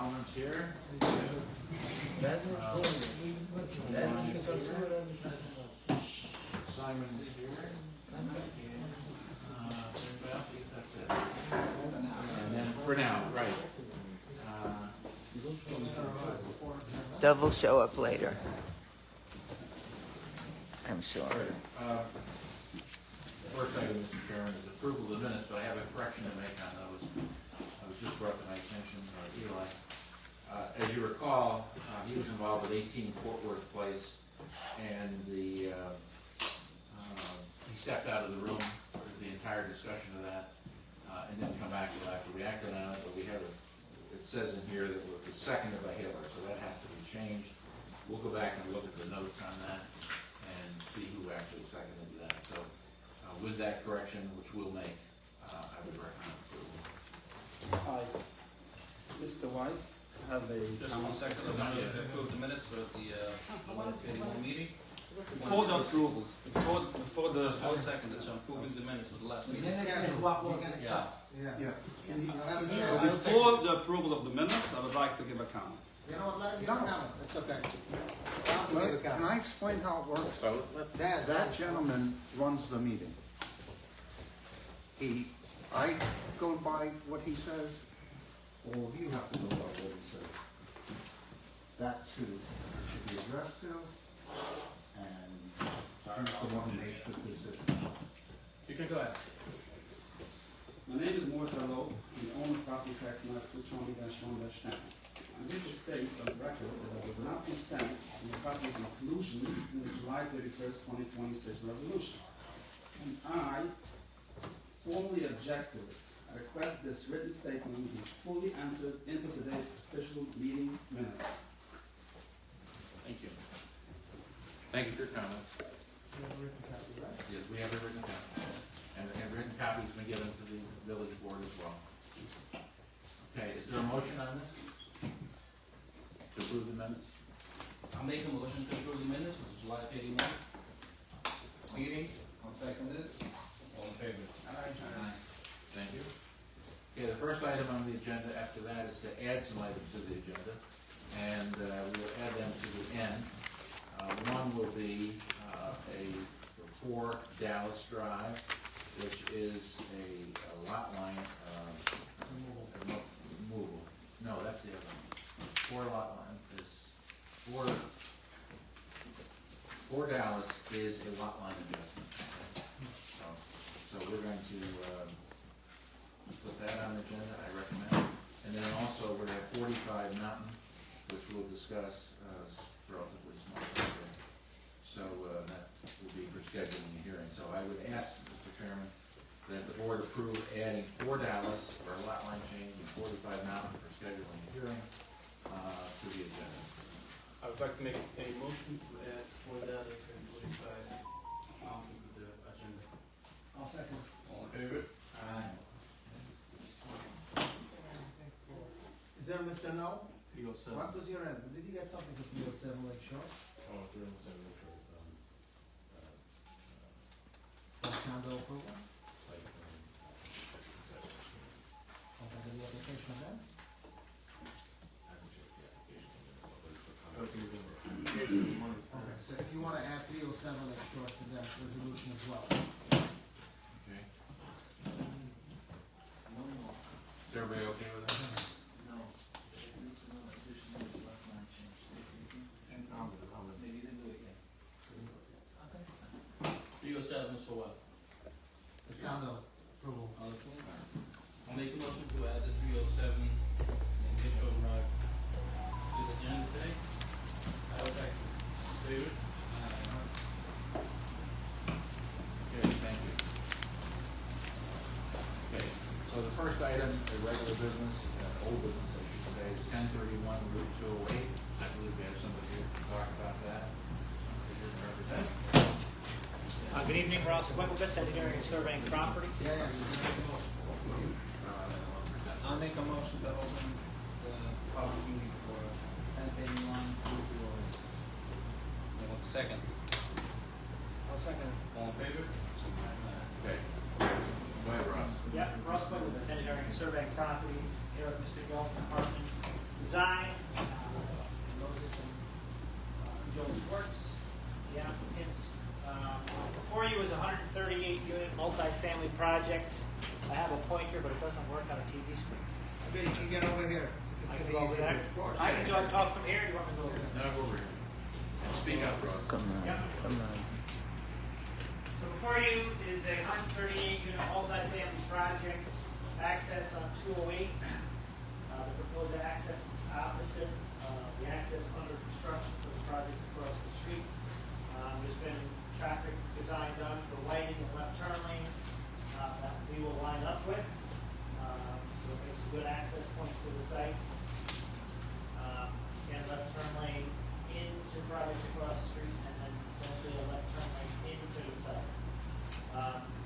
gentlemen's here. Simon is here. Everybody else, I guess that's it. And then for now, right. Dove will show up later. I'm sure. First item, Mr. Chairman, is approval of the minutes, but I have a correction to make on those. I was just brought to my attention by Eli. As you recall, he was involved with 18 Fort Worth Place, and he stepped out of the room for the entire discussion of that, and didn't come back until after we acted on it, but we have it says in here that it was seconded by Hitler, so that has to be changed. We'll go back and look at the notes on that and see who actually seconded that. So with that correction, which we'll make, I would recommend approval. Hi, Mr. Weiss, I have a Just one second, I'm going to approve the minutes of the 151 meeting. Before the approvals, before the, Just 1 second, it's approving the minutes of the last meeting. before the approval of the minutes, I would like to give a comment. You know what, let him give a comment, it's okay. Can I explain how it works? So, Dad, That gentleman runs the meeting. I go by what he says, all of you have to go by what he says. That's who it should be addressed to, and he's the one who makes the decision. you can go ahead. My name is Morton Lowe, the owner of property tax map 220-1-10. I wish to state on the record that I would not consent to the property inclusion in the July 31st, 2026 resolution. And I formally object to it. I request this written statement be fully entered into today's official meeting minutes. Thank you. Thank you for your comments. Yes, we have a written copy. And a written copy's been given to the village board as well. Okay, is there a motion on this? To approve the minutes? I'll make a motion to approve the minutes of the July 31 meeting. I'll second it. All in favor? Aye. Thank you. Okay, the first item on the agenda after that is to add some items to the agenda, and we will add them to the end. One will be for 4 Dallas Drive, which is a lot line removal. No, that's the other one. 4 lot line is 4 Dallas is a lot line adjustment. So we're going to put that on the agenda, I recommend. And then also we're going to have 45 Mountain, which we'll discuss, relatively small. So that will be for scheduling the hearing. So I would ask, Mr. Chairman, that the board approve adding 4 Dallas for a lot line change and 45 Mountain for scheduling the hearing to the agenda. I would like to make a motion to add 4 Dallas and 45 Mountain to the agenda. I'll second. All in favor? Aye. Is there Mr. No? 307. What was your end? Did you get something for 307 Lake Shore? Oh, 307 Lake Shore, Condo approval? site plan. Okay, the application of that? Okay, so if you wanna add 307 Lake Shore to that resolution as well. Okay. Is everybody okay with that? No. 307 is for what? The condo approval. I'll make a motion to add the 307 Mitchell Drive to the agenda today. I will second. Favor? Okay, thank you. Okay, so the first item, a regular business, old business I should say, is 1031 Route 208. I believe we have somebody here to talk about that. Somebody here to represent. Good evening, Ross Winkowitz, Engineering and Surveying Properties. Yeah, I'll make a motion to open the public meeting for 1081 Route 208. What's the second? I'll second it. All in favor? Okay. Go ahead, Ross. Yep, Ross Winkowitz, Engineering and Surveying Properties, here with Mr. Gilman, Hartman Design. project. I have a pointer, but it doesn't work on a TV screen. I bet you can get over here. It's I gonna can be go over easier. there. I can talk from here, or do you want me to go over there? No, over here. And speak up, Ross. Come on, Yep. come on. So before you is a 138-unit multifamily project, access on 208. The proposed access is opposite the access under construction for the project across the street. There's been traffic design done for lighting and left turn lanes that we will line up with. So it makes a good access point to the site. Again, left turn lane into the project across the street, and then eventually a left turn lane into the site.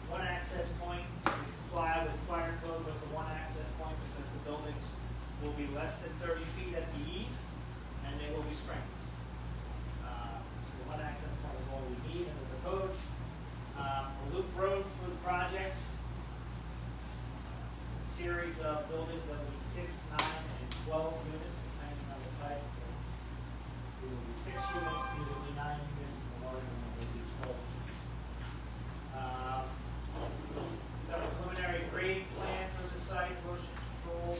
One access point, we comply with fire code with the one access point because the buildings will be less than 30 feet at the eve, and they will be sprinkled. So the one access point is all we need under the code. A loop road for the project, a series of buildings that will be 6, 9, and 12 units, depending on the type. There will be 6 units, these will be 9 units, and the larger one will be 12 units. We've got a preliminary grade plan for the site, erosion control,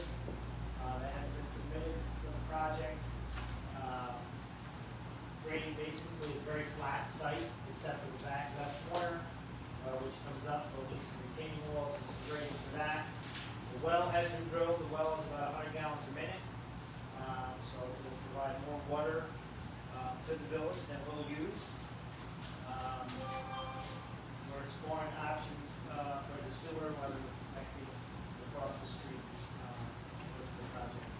that has been submitted for the project. Grading basically a very flat site, except for the back left corner, which comes up, there'll be some retaining walls and some grading for that. The well has been drilled, the well is about 100 gallons a minute, so it will provide more water to the village than we'll use. We're exploring options for the sewer, whether that be across the street with the project.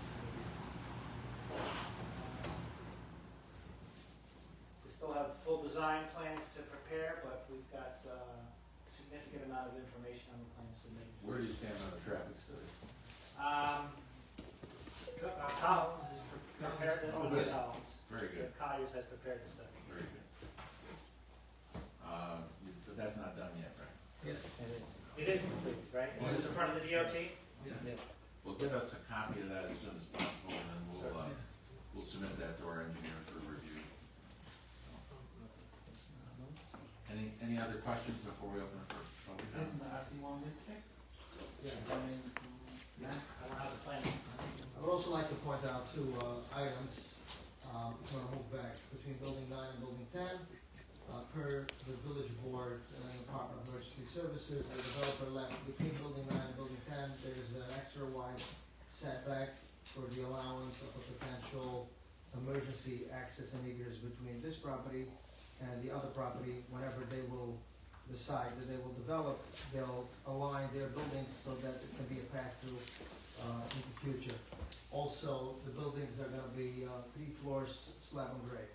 We still have full design plans to prepare, but we've got a significant amount of information on the plan submitted. Where do you stand on the traffic study? Collins is prepared, Oh, good. Collins. Very good, Colliers has prepared the study. very good. But that's not done yet, right? Yes. It is complete, right? Is this in front of the DOT? Well, give us a copy of that as soon as possible, and then we'll submit that to our engineer for review. So, any other questions before we open it for public comment? the RC1 district? Yes. I don't have the plan. I would also like to point out 2 items. I'm going to move back between building 9 and building 10. Per the village board and the Department of Emergency Services, the developer left between building 9 and building 10, there's an extra wide setback for the allowance of a potential emergency access and egress between this property and the other property. Whenever they will decide that they will develop, they'll align their buildings so that it can be a pass-through in the future. Also, the buildings are going to be 3 floors, slab and grade.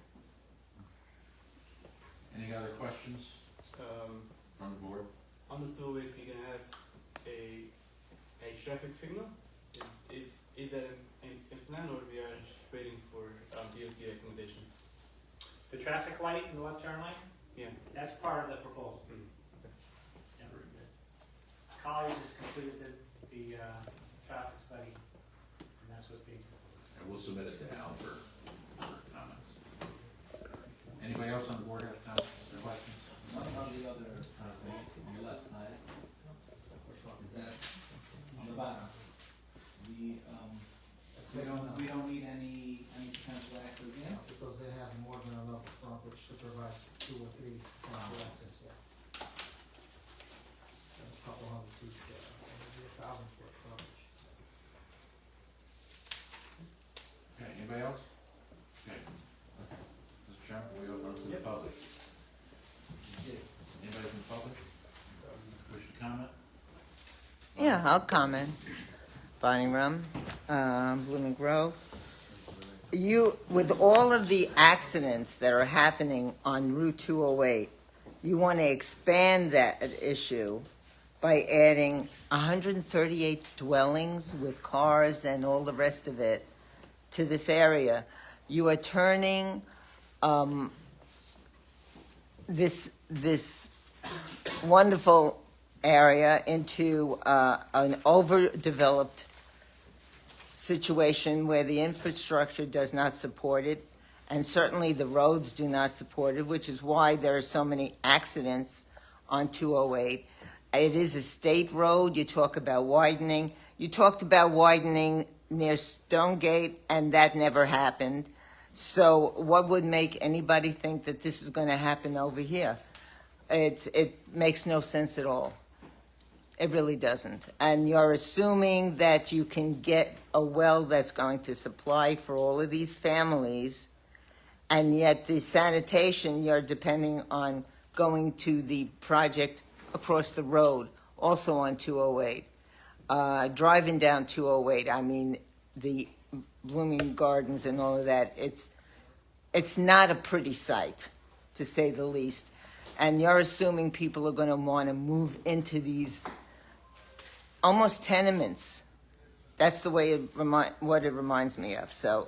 Any other questions from the board? On the two-way, we can have a traffic signal. Is that in plan, or we are waiting for DOT recommendation? The traffic light in the left turn lane, Yeah. that's part of the proposal. Yeah. Very good. Colliers has completed the traffic study, and that's what's being proposed. And we'll submit it to Al for comments. Anybody else on the board have comments or questions? What about the other thing on the left side? Is that on the bottom? We don't need any potential access in? Because they have more than enough frontage to provide 2 or 3 potential access there. And a couple hundred feet, maybe 1,000 foot frontage. Okay, anybody else? Okay. Mr. Chairman, we open up to the public. Anybody from the public wish to comment? Yeah, I'll comment. Bonnie Rum, Blooming Grove. You, with all of the accidents that are happening on Route 208, you want to expand that issue by adding 138 dwellings with cars and all the rest of it to this area. You are turning this wonderful area into an overdeveloped situation where the infrastructure does not support it, and certainly the roads do not support it, which is why there are so many accidents on 208. It is a state road. You talk about widening. You talked about widening near Stonegate, and that never happened. So what would make anybody think that this is going to happen over here? It makes no sense at all. It really doesn't. And you're assuming that you can get a well that's going to supply for all of these families, and yet the sanitation, you're depending on going to the project across the road, also on 208. Driving down 208, I mean, the Blooming Gardens and all of that, it's not a pretty sight, to say the least. And you're assuming people are going to want to move into these almost tenements. That's the way what it reminds me of. So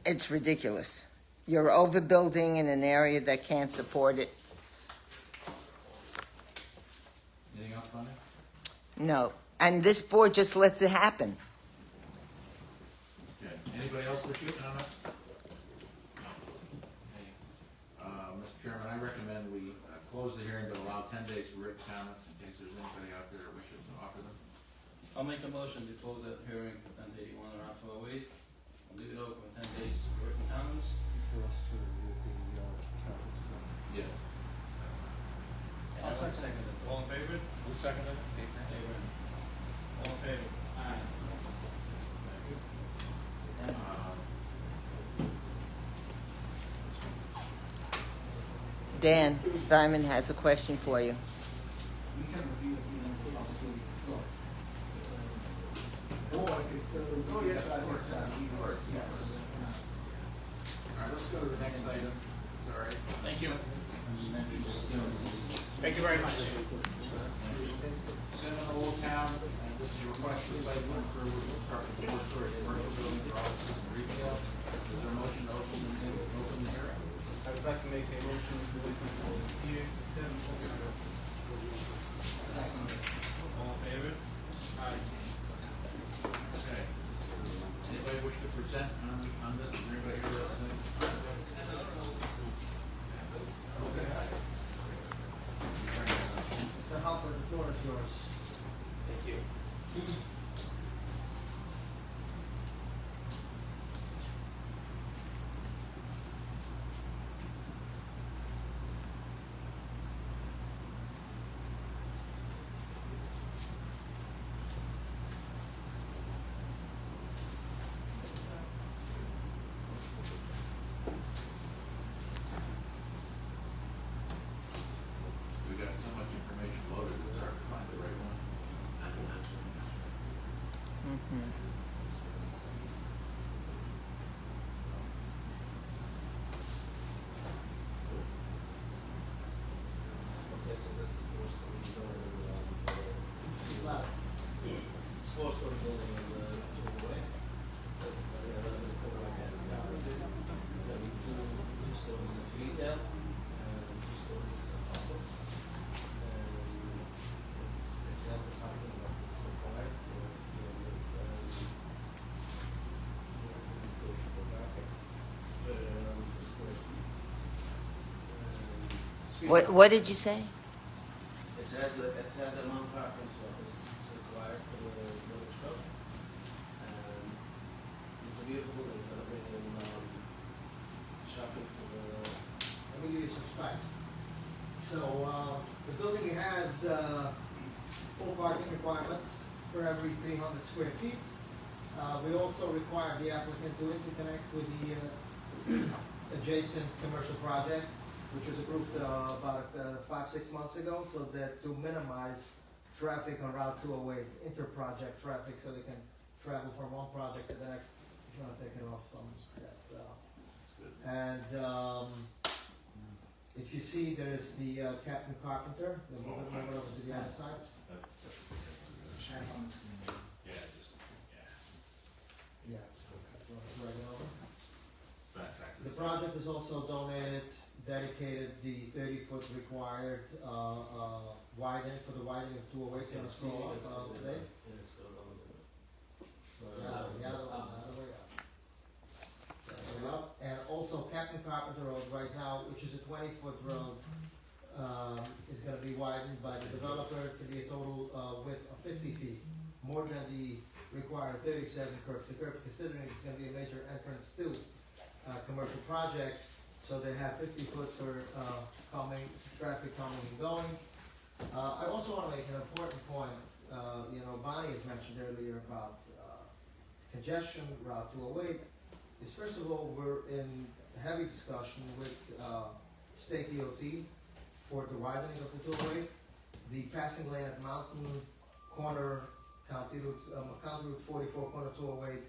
it's ridiculous. You're overbuilding in an area that can't support it. Anything else, Tony? No. And this board just lets it happen. Okay. Anybody else wish to comment? Mr. Chairman, I recommend we close the hearing, but allow 10 days for written comments in case there's anybody out there that wishes to offer them. I'll make a motion to close that hearing for 1081 around 208. I'll leave it open for 10 days for written comments. For us to review the traffic study. Yes. And I'll second it. All in favor? Who seconded it? Abraham. All in favor? Aye. Dan, Simon has a question for you. We can review it even possibly it's closed. Or it's still. Oh, yes, of course. Yes. All right, let's go to the next item. Sorry. Thank you. Thank you very much. Seminole Old Town, and this is a request for site plan approval to start with four-story commercial building for offices and retail. Is there a motion to open the hearing? I would like to make a motion to open the hearing for 10:41. All in favor? Aye. Okay. Anybody wish to present on this? Is there anybody here? Mr. Halper, the floor is yours. Thank you. We got so much information loaded, it's hard to find the right one. Mm-hmm. Okay, so that's a four-story building, Loud. it's a four-story building on the way. So two stories of retail, and 2 stories of office. And it's exactly parking lot that's required for square feet. What did you say? It has the amount of parking space required for the village shop. And it's a beautiful building, gonna bring in shopping for the. Let me give you some specs. So, the building has, full parking requirements for every 300 square feet. We also require the applicant to interconnect with the, adjacent commercial project, which was approved, about 5-6 months ago, so that to minimize traffic on Route 208, inter-project traffic, so they can travel from one project to the next. If you wanna take it off from that, and, if you see, there's the Captain Carpenter, then move it over to the other side. Yeah. Right over. The project is also dedicated the 30-foot required, widening, for the widening of 208, gonna scroll up, today. The other way up. The other way up, and also Captain Carpenter Road right now, which is a 20-foot road, is gonna be widened by the developer to be a total width of 50 feet, more than the required 37 curb to curb, considering it's gonna be a major entrance to commercial project, so they have 50 foot for traffic coming and going. I also wanna make an important point, Bonnie has mentioned earlier about congestion, Route 208, is first of all, we're in heavy discussion with State DOT for the widening of the 208. The passing lane at Mountain Corner, County Route 44, corner 208,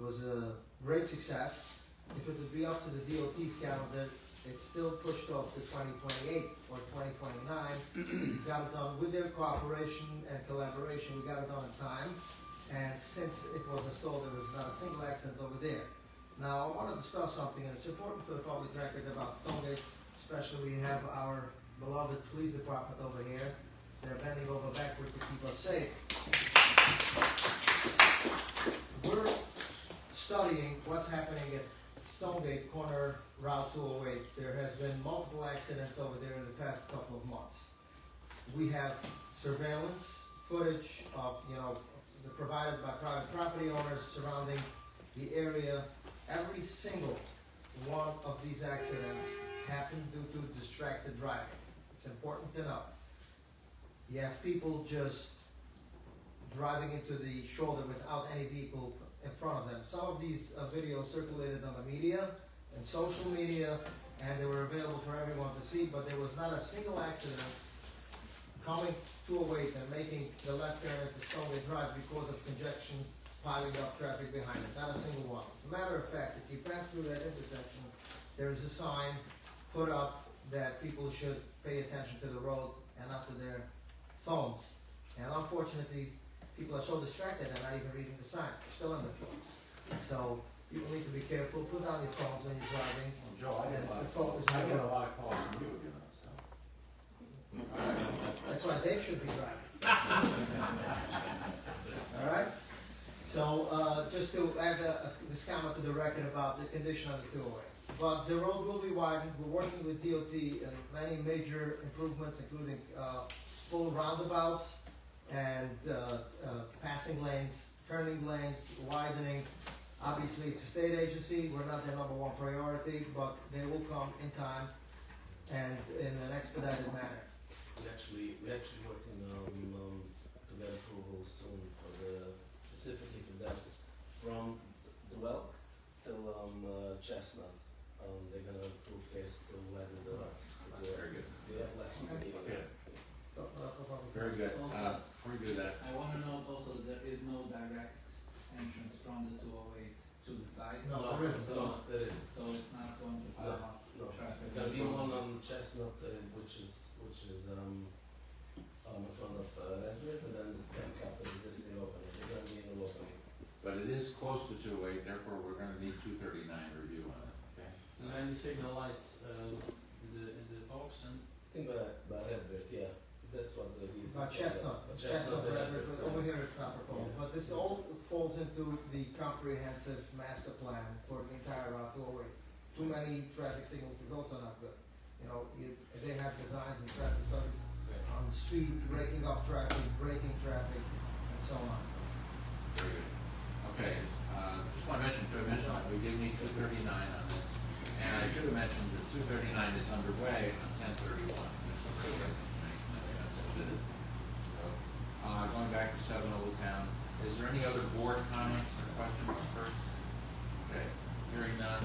was a great success. If it would be up to the DOT's calendar, it's still pushed off to 2028 or 2029. We got it done with their cooperation and collaboration, we got it done in time. And since it was installed, there was not a single accident over there. Now, I want to discuss something, and it's important for the public record about Stonegate, especially we have our beloved police department over here. They're bending over backward to keep us safe. We're studying what's happening at Stonegate corner Route 208. There has been multiple accidents over there in the past couple of months. We have surveillance footage of, provided by private property owners surrounding the area. Every single one of these accidents happened due to distracted driving. It's important to know. You have people just driving into the shoulder without any vehicle in front of them. Some of these videos circulated on the media and social media, and they were available for everyone to see, but there was not a single accident coming 208 and making the left turn at the Stonegate Drive because of congestion piling up traffic behind it. Not a single one. As a matter of fact, if you pass through that intersection, there is a sign put up that people should pay attention to the road and not to their phones. And unfortunately, people are so distracted they're not even reading the sign. They're still on their phones. So people need to be careful. Put down your phones when you're driving. Joe, I And get a the focus I on get the a road. lot of calls from you, so. That's why Dave should be driving. All right? So, just to add this comment to the record about the condition of the 208. But the road will be widened. We're working with DOT and many major improvements, including full roundabouts and passing lanes, turning lanes, widening. Obviously, it's a state agency. We're not their number one priority, but they will come in time and in an expedited manner. We're actually working to get approval soon for specifically for that, from the well till Chestnut. They're gonna approve phase to widen the roads. Very good. We have less money. Okay, So, very good. Before we do that, I wanna note also that there is no direct entrance from the 208 to the side. No, there isn't. No, there isn't. So it's not going to block No, traffic. there's gonna be one on Chestnut, which is in front of Redwood, and then it's gonna cap the existing opening. There's gonna be a new opening. but it is close to 208, therefore we're gonna need 239 review on it, okay? Is there any signal lights in the box and I think by Redwood, yeah. That's what the. Chestnut, Chestnut, Redwood, Redwood, over here it's not proposed, but this all falls into the comprehensive master plan for the entire Route 208. Too many traffic signals is also not good. They have designs and traffic studies on speed, breaking up traffic, braking traffic, and so on. Very good. Okay, just want to mention, that we did need 239 on this, and I should have mentioned that 239 is underway on 1031. Going back to 7 Old Town, is there any other board comments or questions first? Okay, hearing none,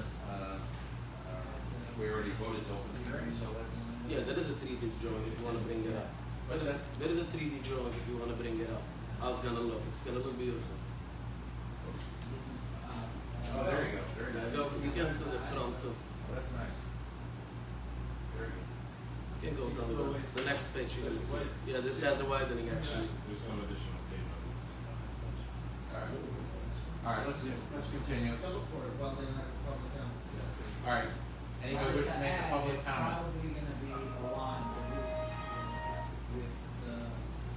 we already voted to open the hearing, so let's. Yeah, there is a 3D drawing if you want to bring it up. What's that? There is a 3D drawing if you want to bring it up. How it's gonna look. It's gonna look beautiful. Oh, there you go, very Yeah, good. you can to the front too. Oh, that's nice. Very good. You can go down the next page. You're gonna see. Yeah, this has the widening actually. There's no additional pavement. All right, let's continue. You can look for it while they have a public hearing. All right, anybody wish to make a public comment? Probably gonna be along the route with the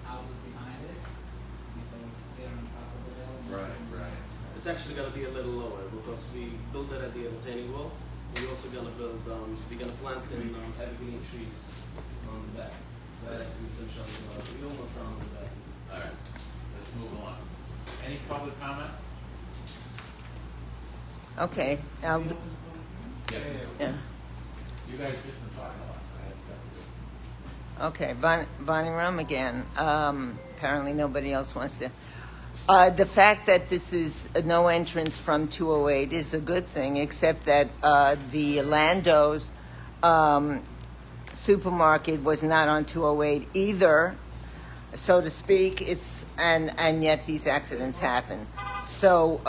houses behind it, because they're on top of the hill. Right. It's actually gonna be a little lower because we built it at the retaining wall. We're also gonna build. We're gonna plant in evergreen trees on the back. Right after we finish on the garage. We're almost done on the back. All right, let's move along. Any public comment? Okay, now, Yes. yeah. You guys just been talking a lot, so I had to cut you. Okay, Bonnie Rum again. Apparently nobody else wants to. The fact that this is a no entrance from 208 is a good thing, except that the Lando's supermarket was not on 208 either, so to speak. And yet these accidents happen. So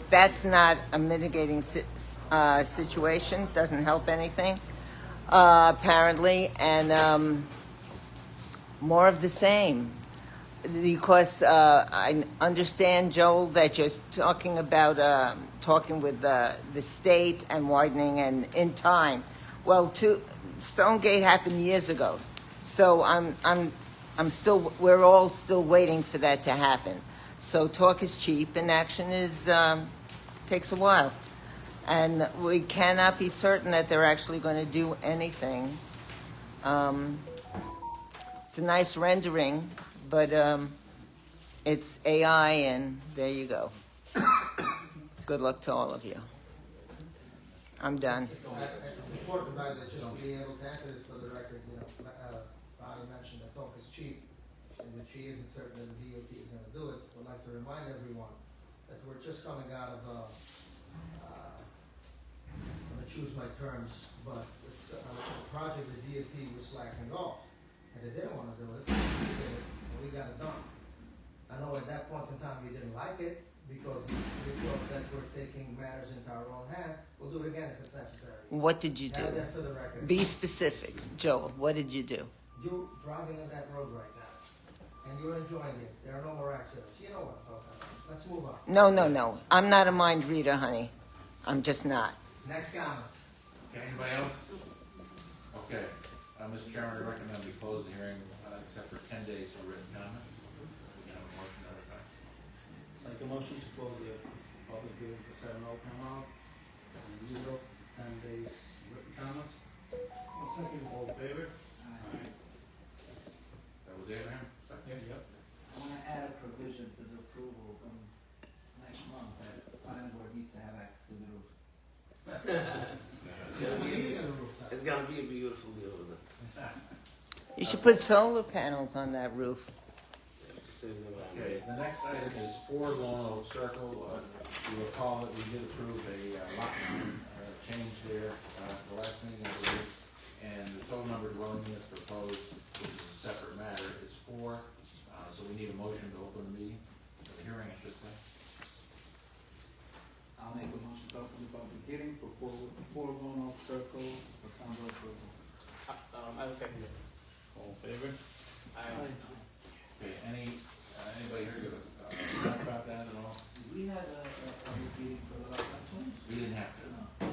that's not a mitigating situation. Doesn't help anything, apparently, and more of the same. Because I understand, Joel, that you're talking about talking with the state and widening and in time. Well, Stonegate happened years ago, so we're all still waiting for that to happen. So talk is cheap, and action takes a while, and we cannot be certain that they're actually going to do anything. It's a nice rendering. But it's AI, and there you go. Good luck to all of you. I'm done. It's important, right, that just to be able to enter it for the record, Bonnie mentioned that talk is cheap, and that she isn't certain that the DOT is gonna do it. Would like to remind everyone that we're just coming out of I'm gonna choose my terms, but it's a project the DOT was slacking off, and they didn't wanna do it, we did it, and we got it done. I know at that point in time we didn't like it, because we thought that we're taking matters into our own hand. We'll do it again if it's necessary. What did you do? Add that for the record. Be specific. Joel, what did you do? You're driving on that road right now, and you're enjoying it. There are no more accidents. You know what I'm talking about. Let's move on. No. I'm not a mind reader, honey. I'm just not. Next comment. Okay, anybody else? Okay, Mr. Chairman, I recommend we close the hearing, except for 10 days for written comments. We can have a motion at a time. Like a motion to close the public hearing for 7:00 p.m. And usual 10 days written comments. I'll second it. All in favor? That was Abraham? Second? Yep. I want to add a provision to the approval next month that the planning board needs to have access to the roof. It's gonna be a beautiful building. You should put solar panels on that roof. Okay, the next item is 4 Lone Oak Circle. You recall that we did approve a lot line change there the last meeting, I believe, and the total number of dwelling units proposed, which is a separate matter, is 4. So we need a motion to open the meeting, the hearing, I should say. I'll make a motion to open the public hearing for 4 Lone Oak Circle for condo approval. I will second it. All in favor? Aye. Okay, anybody here to talk about that at all? We had a public meeting for the last one? We didn't have to. No.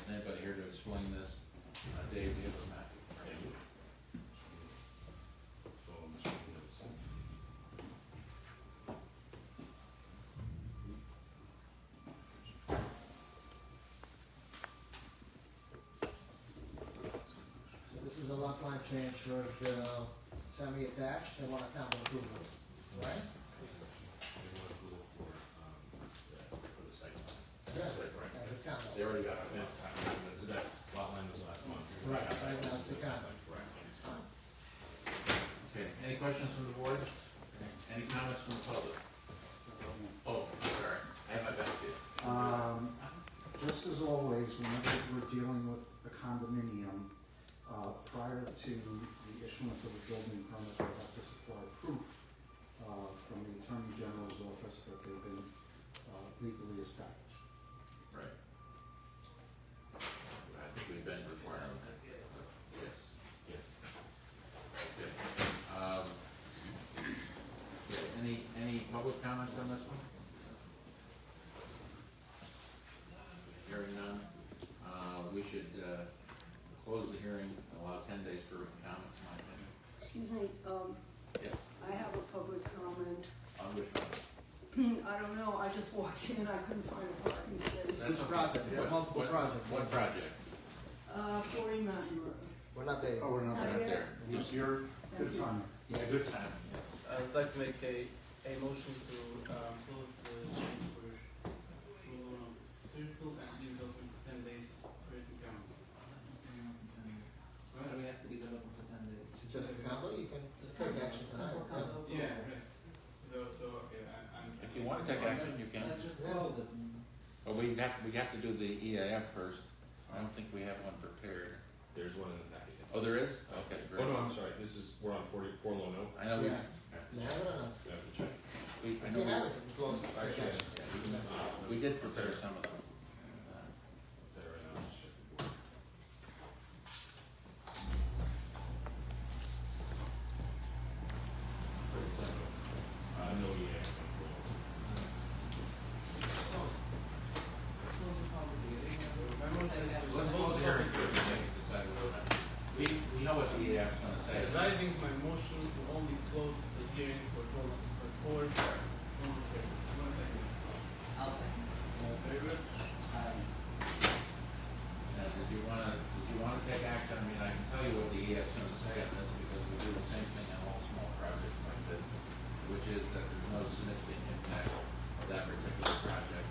Anybody here to explain this? Dave, you have a map? So this is a lot line change for the semi-attached. They want a condo approval, right? Yeah, as a condo. They already got it. That lot line was last month. Right, right now it's a condo. Okay, any questions from the board? Any comments from the public? Oh, I'm sorry, I have my back to you. Just as always, whenever we're dealing with a condominium, prior to the issuance of a building permit, they have to supply proof from the Attorney General's office that they've been legally established. Right. I think we've been requiring that. Yes. Yes. Okay. Any public comments on this one? Hearing none. We should close the hearing and allow 10 days for written comments, in my opinion. Excuse me, Yes. I have a public comment. On which one? I don't know, I just walked in, I couldn't find a parking space. That's okay. project? We have multiple projects. What project? 40 Mountain Road. We're not there. Oh, we're not We're there. not there. You're, Good time. yeah, good time, yes. I'd like to make a motion to close the hearing for surgical and development for 10 days creating counts. Why do we have to leave it open for 10 days? It's just a condo, you can take action tonight. Yeah, right. So okay, I'm. If you want to take action, you can. Let's just close it. But we have to do the EAF first. I don't think we have one prepared. There's one in the packet. Oh, there is? Okay, great. Oh, no, I'm sorry, we're on 44 Lone Oak. I know we, Yeah. You have it or not? I have to check. I If know you have it, you can close it. Take Actually, action. we did prepare some of them. I'll tell you right now, just check the board. Pretty simple. No, yeah. Let's close the hearing first, and then decide whether or not. We know what the EAF's gonna say. Advising my motion to only close the hearing for 4. 1 second. 1 second. I'll second. All in favor? Now, did you wanna take action? I mean, I can tell you what the EAF's gonna say on this, because we do the same thing on all small projects like this, which is that there's no significant impact of that particular project,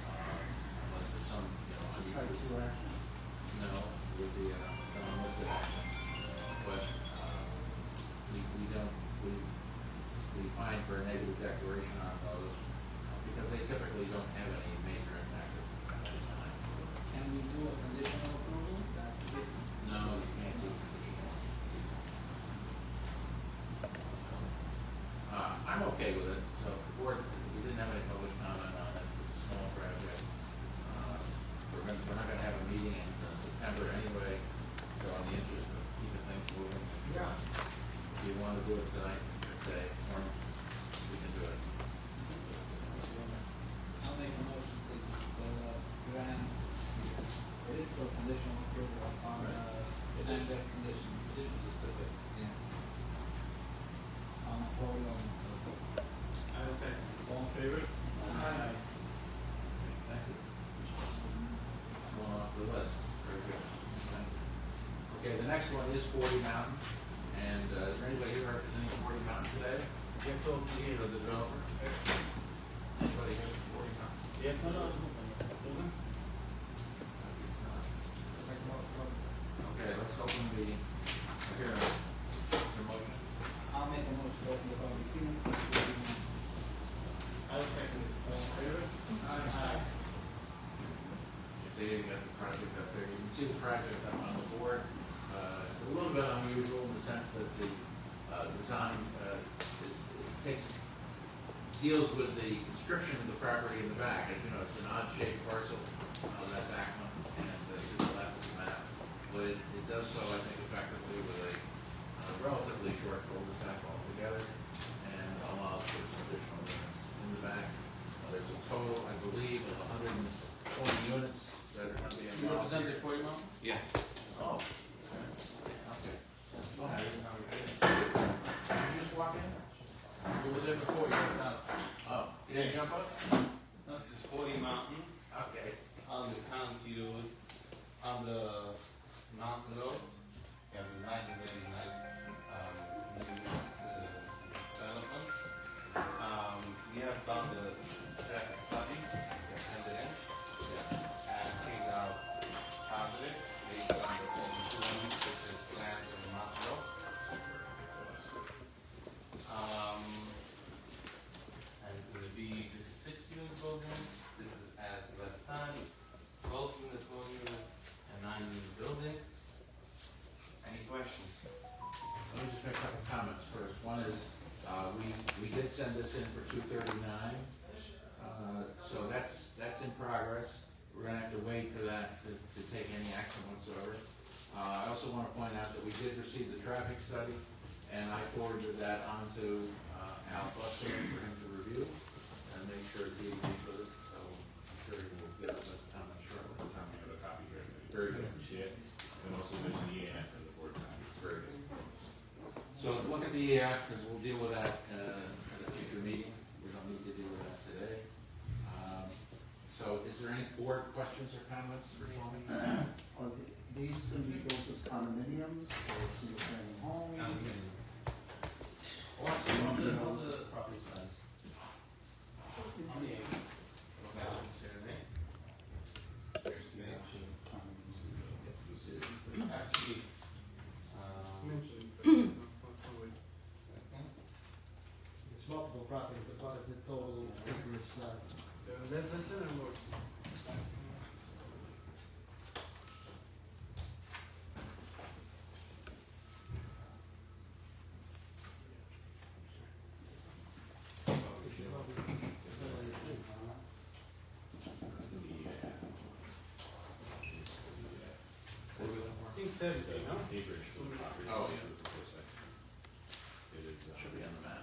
unless there's some, Type 2 action. no, with the, some unlisted action. But, we find for a negative declaration on those, because they typically don't have any major impact at that time. Can we do a conditional approval that if No, you can't do conditional. I'm okay with it, so the board, we didn't have any public comment on it, it's a small project. We're not gonna have a meeting in September anyway, so in the interest of keeping things moving. Yeah. If you wanna do it tonight, today, or we can do it. I'll make a motion to grant, it is still conditional approval on standard conditions. Conditions is still there. Yeah. On 4 Lone Oak. I will second. All in favor? Thank you. It's one off the list, very good, thank you. Okay, the next one is 40 Mountain, and is there anybody here representing 40 Mountain today? Yeah, so Here, the developer? Anybody here for 40 Mountain? yeah, no. Okay, let's open the meeting. Here, the motion. I'll make a motion to open the public hearing. I will second it. All in favor? Aye. Dave, you got the project up there. You can see the project up on the board. It's a little bit unusual in the sense that the design deals with the construction of the property in the back. As you know, it's an odd-shaped parcel, that back one, and to the left of the map. But it does so, I think, effectively with a relatively short cul-de-sac altogether, and allows for some additional units in the back. There's a total, I believe, of 120 units that are going to be You involved represent here. the 40 Mountain? Yes. Oh. Okay. Go ahead. Did you just walk in? It was there before, you were not. Oh, you didn't jump up? No, this is 40 Mountain Okay. on the county road, on the mountain road. We have designed a very nice new development. We have done the traffic study, we have sent it in, and came out positive based on the 22 units which is planned in the mountain road. And it's gonna be, this is 6 unit building, this is as last time, 12 unit, 4 unit, and 9 unit buildings. Any questions? Let me just make a couple comments first. One is, we did send this in for 239, so that's in progress. We're gonna have to wait for that to take any action whatsoever. I also want to point out that we did receive the traffic study, and I forwarded that on to Al Buster for him to review and make sure that he agrees with it. So I'm sure he will get us a comment shortly. Tom, you have a copy here. Very good. See it? And also there's an EAF for the board copy. Very good. So look at the EAF, because we'll deal with that at a future meeting. We don't need to deal with that today. So is there any any board questions or comments for Shlomi? Are these gonna be built as condominiums or single-family homes? Condominiums. What's the property size? How many acres? Now, survey. First page. Actually, Mentioned. second. It's multiple properties, but what is the total acreage size? Less than 10 or more? I think 70, no? Acreage for the property. Oh, yeah. Of course, it is, Should be on the map.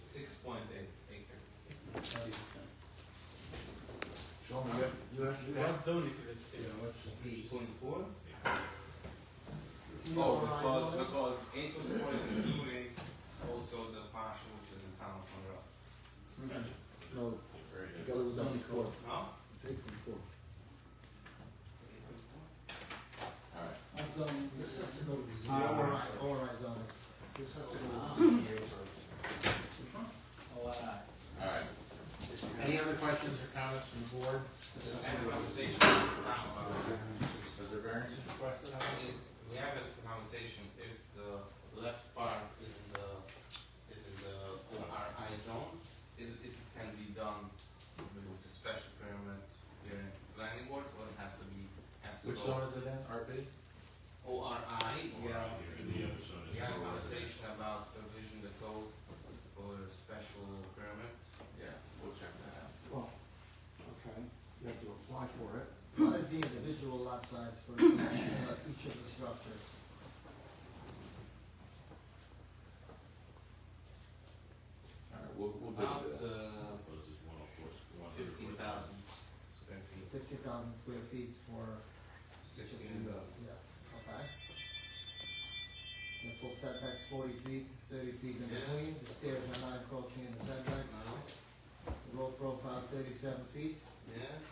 6.8 acre. Shlomi, you have What zone it is? What's the piece? 8.4? See Oh, your because 8.4 is including also the partial which is in town on the road. No, very good. together with Zoning four. No? It's 8.4. 8.4? All right. That's, this has to go to the Ah. override zoning. This has to go to the ZBA first. Oh, All right. Any other questions or comments from the board? And the conversation now about Was there variance requested on it? is we have a conversation if the left part is in the ORI zone, is can be done with the special permit here in planning board, or it has to Which go zone is it in, RB? ORI, yeah. And the other zone is. We had a conversation about revision the code for special permit. Yeah, we'll check that out. Well, okay, you have to apply for it. What is the individual lot size for each of the structures? All right, we'll do About that. This is 104, 15,000 square feet. 50,000 square feet for. 16 and up. Yeah, okay. The full setback's 40 feet, 30 feet in Yes. between, the stairs are not encroaching in the setbacks. The road profile 37 feet. Yes.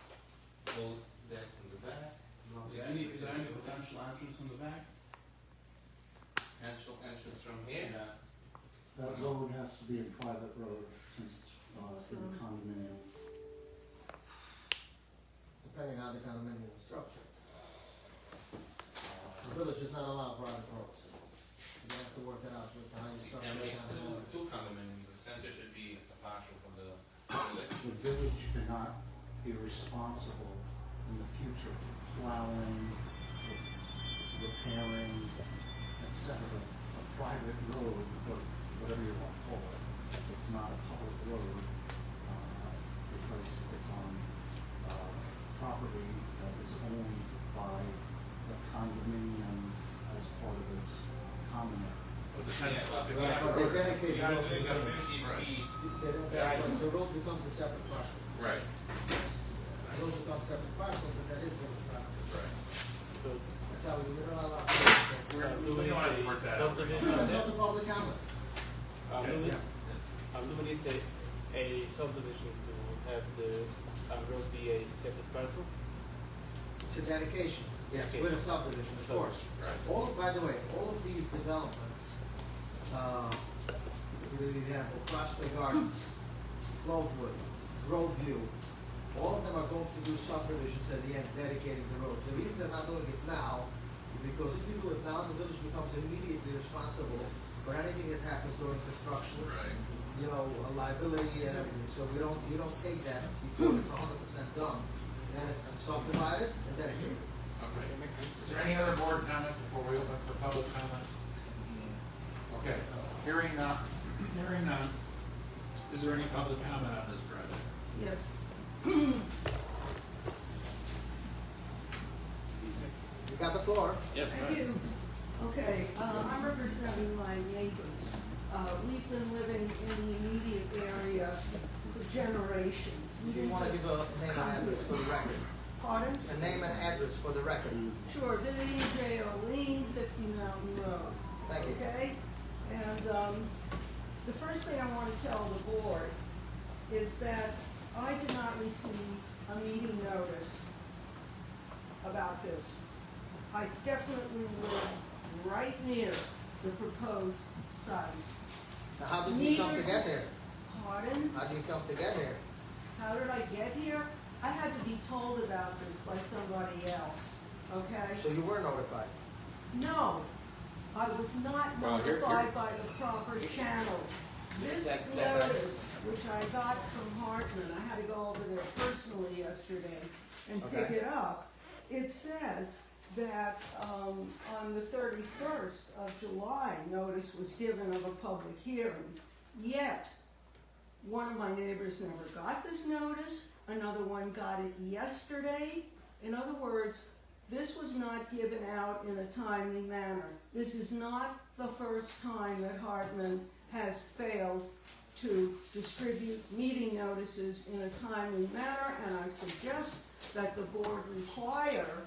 All decks in the back. Is there any potential entrance in the back? Entrance from here. That road has to be a private road since it's in a condominium. Depending on the condominium structure. The village does not allow private roads. You have to work it out with how you We structure can the make condominium. two condominiums. The center should be a partial for the village. The village cannot be responsible in the future for plowing, for repairing, etc. A private road, or whatever you want to call it, it's not a public road, because it's on, property that is owned by the condominium as part of its common area. But the Yeah, but we Right, got- but they dedicate we got roads to we the got village. 50 Right. feet. The road becomes a separate parcel. Right, The road becomes separate parcels, and that is village property. right. So, That's how we don't allow. We know how to work that out. subdivision That's of not the public comment. we need a subdivision to have the road be a separate parcel. It's a dedication, yes, with a subdivision, of course. Right. All, by the way, all of these developments, for example, Prospect Gardens, Clovewood, Groveview, all of them are going to do subdivisions at the end, dedicating the roads. The reason they're not doing it now is because if you do it now, the village becomes immediately responsible for anything that happens during construction. Right. You know, a liability and everything, so you don't take that before it's 100% done. Then it's subdivided and dedicated. Okay. Is there any other board comments before we open for public comment? Okay, hearing none. Is there any public comment on this project? Yes. You got the floor. Yes, Thank you. Okay, I'm representing my neighbors. We've been living in the immediate area for generations. We If you didn't want to give just a name and come address here. for the record. Pardon? A name and address for the record. Sure, Vivian J. O'Lean, 50 Mountain Road. Thank you. Okay? And the first thing I want to tell the board is that I did not receive a meeting notice about this. I definitely live right near the proposed site. So how did you come to Neither- get here? Pardon? How did you come to get here? How did I get here? I had to be told about this by somebody else, okay? So you were notified? No, I was not Well, here- notified by the proper channels. This notice, which I got from Hartman, I had to go over there personally yesterday and pick Okay. it up. It says that, on the 31st of July, notice was given of a public hearing. Yet, one of my neighbors never got this notice, another one got it yesterday. In other words, this was not given out in a timely manner. This is not the first time that Hartman has failed to distribute meeting notices in a timely manner, and I suggest that the board require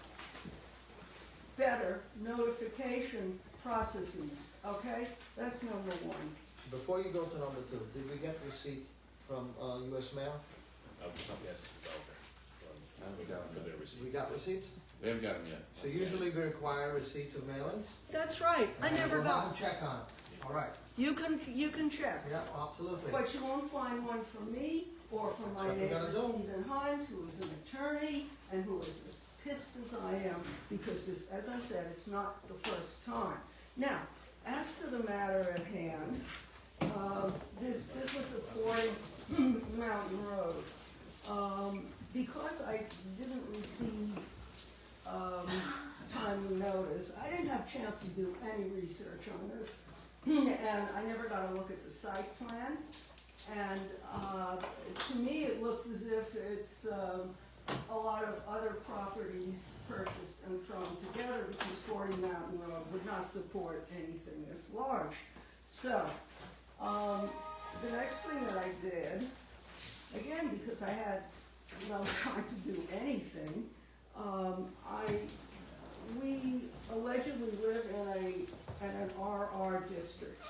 better notification processes, okay? That's number one. Before you go to number two, did we get receipts from US Mail? Yes, for their receipts. We got receipts? We haven't got them yet. So usually we require receipts of mailings? That's right, I never We'll have got. to check on it. All right. You can check. Yeah, absolutely. But you won't find one from me or from That's my what we neighbor gotta do. Stephen Hines, who is an attorney and who is as pissed as I am, because this, as I said, it's not the first time. Now, as to the matter at hand, this was a 40 Mountain Road. Because I didn't receive timely notice, I didn't have a chance to do any research on this. And I never got a look at the site plan. And to me, it looks as if it's a lot of other properties purchased and thrown together, because 40 Mountain Road would not support anything this large. So, the next thing that I did, again, because I had no time to do anything, we allegedly live in an RR district,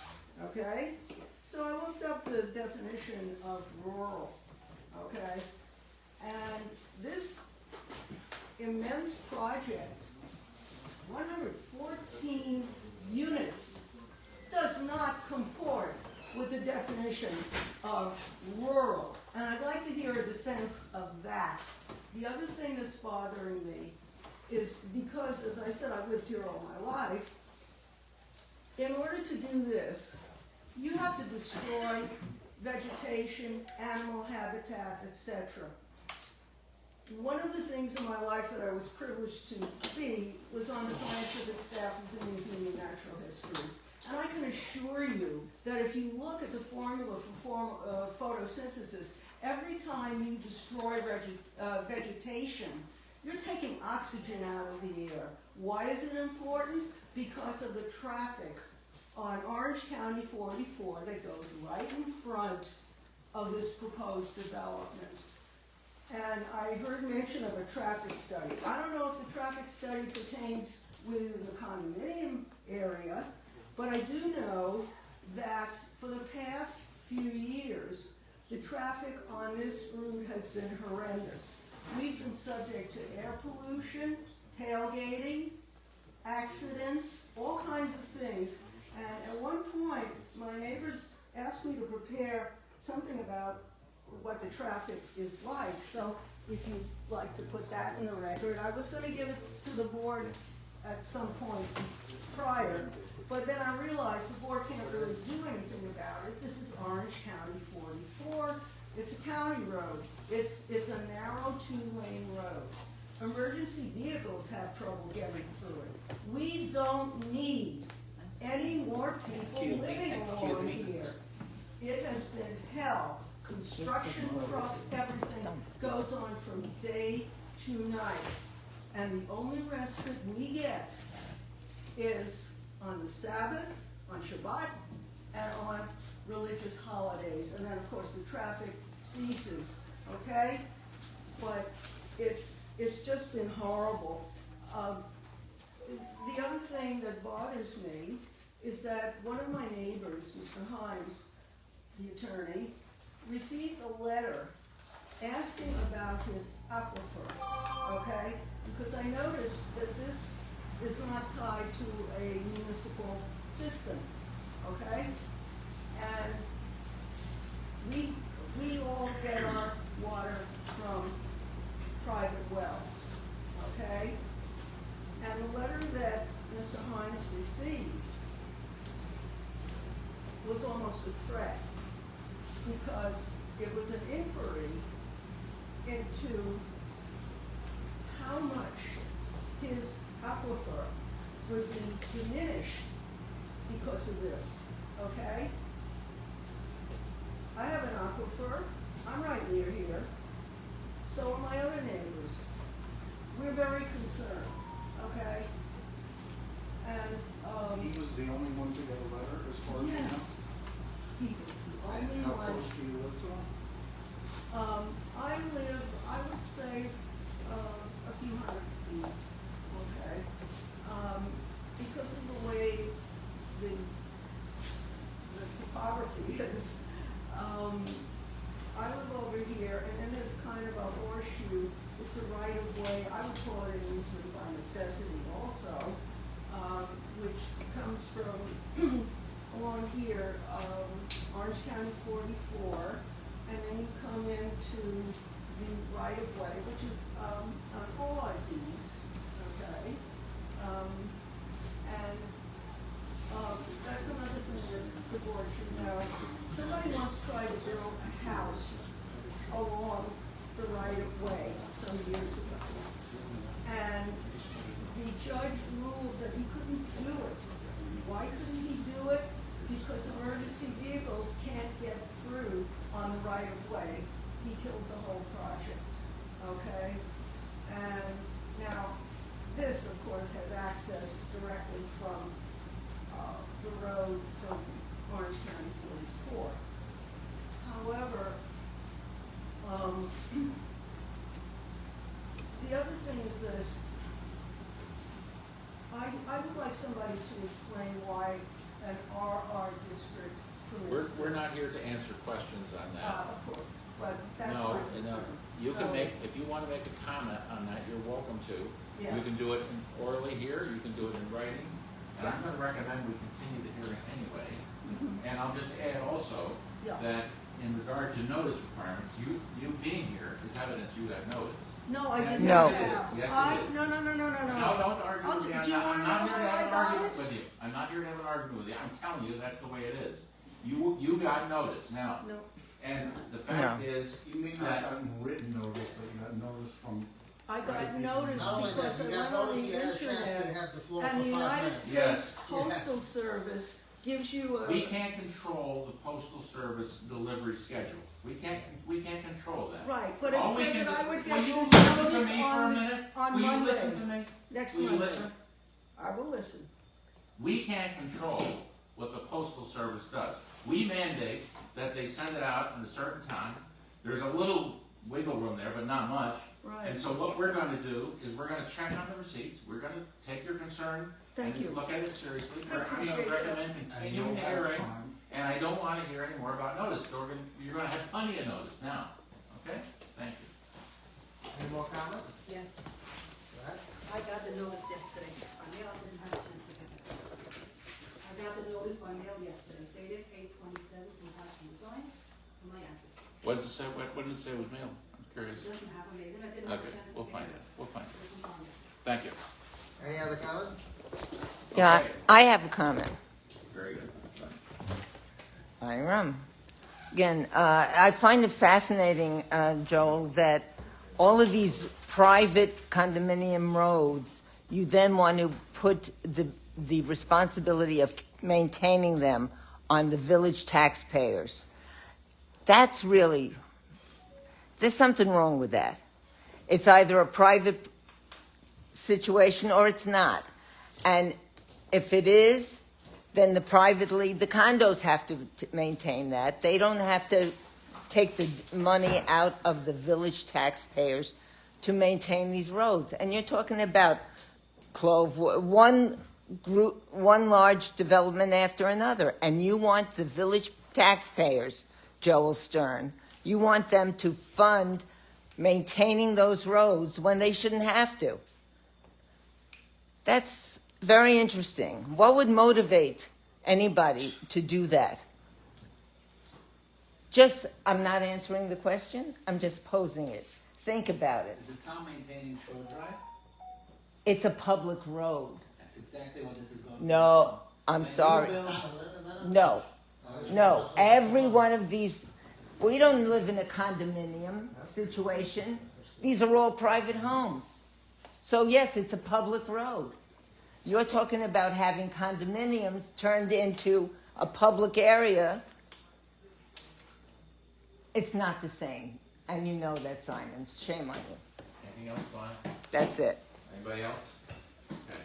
okay? So I looked up the definition of rural, okay? And this immense project, 114 units, does not comport with the definition of rural. And I'd like to hear a defense of that. The other thing that's bothering me is because, as I said, I've lived here all my life, in order to do this, you have to destroy vegetation, animal habitat, etc. One of the things in my life that I was privileged to be was on the scientific staff of the Museum of Natural History. And I can assure you that if you look at the formula for photosynthesis, every time you destroy vegetation, you're taking oxygen out of the air. Why is it important? Because of the traffic on Orange County 44 that goes right in front of this proposed development. And I heard mention of a traffic study. I don't know if the traffic study pertains within the condominium area, but I do know that for the past few years, the traffic on this route has been horrendous. We've been subject to air pollution, tailgating, accidents, all kinds of things. And at one point, my neighbors asked me to prepare something about what the traffic is like. So if you'd like to put that in the record, I was going to give it to the board at some point prior, but then I realized the board can't really do anything about it. This is Orange County 44. It's a county road. It's a narrow two-lane road. Emergency vehicles have trouble getting through it. We don't need any more people living along here. It has been hell. Construction trucks, everything goes on from day to night. And the only respite we get is on the Sabbath, on Shabbat, and on religious holidays. And then, of course, the traffic ceases, okay? But it's just been horrible. The other thing that bothers me is that one of my neighbors, Mr. Himes, the attorney, received a letter asking about his aquifer, okay? Because I noticed that this is not tied to a municipal system, okay? And we all get our water from private wells, okay? And the letter that Mr. Hines received was almost a threat, because it was an inquiry into how much his aquifer would be diminished because of this, okay? I have an aquifer, I'm right near here, so are my other neighbors. We're very concerned, okay? And, He was the only one to get a letter as far as you know? yes, he was the And only how one. close do you live to him? I live, I would say, a few hundred feet, okay? Because of the way the topography is, I live over here, and then there's kind of a horseshoe. It's a right of way, I would call it an easement by necessity also, which comes from along here, Orange County 44, and then you come into the right of way, which is on all our deeds, okay? And that's another thing that the board should know. Somebody once tried to build a house along the right of way some years ago. And the judge ruled that he couldn't do it. Why couldn't he do it? Because emergency vehicles can't get through on the right of way. He killed the whole project, okay? And now, this, of course, has access directly from the road from Orange County 44. However, the other thing is this. I would like somebody to explain why an RR district permits We're this. not here to answer questions on that. Of course, but that's No, my no, concern. you can Um, make, if you wanna make a comment on that, you're welcome to. Yeah. You can do it orally here, you can do it in writing, and I'm gonna recommend we continue the hearing anyway. Mhm. And I'll just add also Yeah. that in regard to notice requirements, you being here is evidence you got notice. No, I didn't No. have. Yes, it I, is. no. No, don't argue I'll with do- me. do you wanna I'm not know here to how have I an got argument it? with you. I'm not here to have an argument with you. I'm telling you, that's the way it is. You got notice now. No. And the fact is You may not that, have gotten written notice, but you got notice from. I got notice Not only that, because I you went got on notice, the you had a chance to internet, have the floor for and the 5 United minutes. States Yes. Postal Yes. Service gives you a. we can't control the postal service delivery schedule. We can't control that. Right, but it All we said can that I do- would Will get you this listen to notice me for a minute? on Will you Monday. listen to me? Next Will you Monday. listen? I will listen. We can't control what the postal service does. We mandate that they send it out at a certain time. There's a little wiggle room there, but not much. Right. And so what we're gonna do is we're gonna check on the receipts. We're gonna take your concern Thank and you. look at it seriously. I I'm appreciate gonna that. recommend And continuing you'll the have hearing, time. and I don't wanna hear any more about notice. So you're gonna have plenty of notice now. Okay? Thank you. Any more comments? Yes, Go ahead. I got the notice yesterday. By mail, I didn't have a chance to get it. I got the notice by mail yesterday, dated 8/27 from Hutchins Line to my address. What does it say? What did it say was mailed? I'm curious. It doesn't have a mail, and I didn't have a Okay, chance to we'll get find it. it. We'll find it. Doesn't find it. Thank you. Any other comment? Yeah, Okay. I have a comment. Very good. Fine rum. Again, I find it fascinating, Joel, that all of these private condominium roads, you then want to put the responsibility of maintaining them on the village taxpayers. That's really, there's something wrong with that. It's either a private situation or it's not. And if it is, then the condos have to maintain that. They don't have to take the money out of the village taxpayers to maintain these roads. And you're talking about, Clove, one large development after another, and you want the village taxpayers Joel Stern. You want them to fund maintaining those roads when they shouldn't have to. That's very interesting. What would motivate anybody to do that? I'm not answering the question. I'm just posing it. Think about it. Is the town maintaining Shore Drive? It's a public road. That's exactly what this is going to be. No, I'm sorry. No. No, every one of these, we don't live in a condominium situation. These are all private homes. So yes, it's a public road. You're talking about having condominiums turned into a public area. It's not the same. And you know that, Simon. Shame on you. Anything else, Bonnie? That's it. Anybody else? Okay.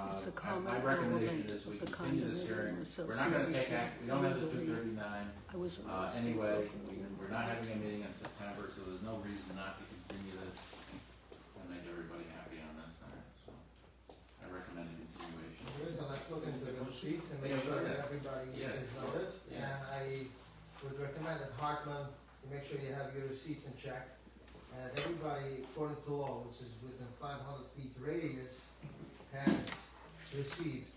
It's a My comment recommendation relevant is we of the continue this hearing. condominium We're not gonna take association. act, we don't have the 239. I wasn't Anyway, we're not having a meeting in September, so there's no reason not to continue this. We'll make everybody happy on this, all right? So I recommend a continuation. So let's look into the receipts and Yeah, make sure sure. that everybody Yes. is noticed. Yeah. And I would recommend that Hartman, you make sure you have your receipts in check. And everybody, according to law, which is within 500 feet radius, has received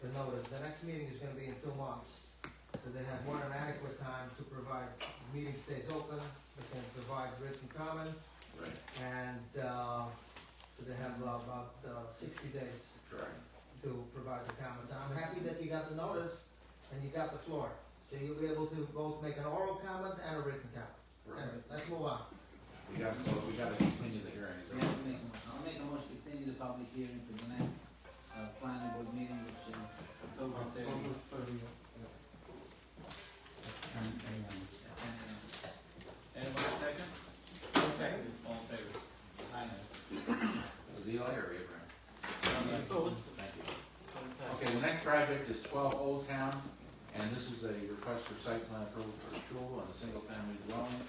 the notice. The next meeting is gonna be in 2 months. So they have more than adequate time to provide, the meeting stays open, they can provide written comment. Right. And, so they have about 60 days Correct. to provide the comments. And I'm happy that you got the notice and you got the floor. So you'll be able to both make an oral comment and a written comment. Correct. Anyway, let's move on. We gotta continue the hearing. so- I'll make a motion to continue the public hearing to the next planning board meeting, which is October 30th. Anybody second? Second. All in favor? Aye. Was Eli or Abraham? Thank Thank you. Okay, the next project is 12 Old Town, and this is a request for site plan approval for a shul and a single-family dwelling.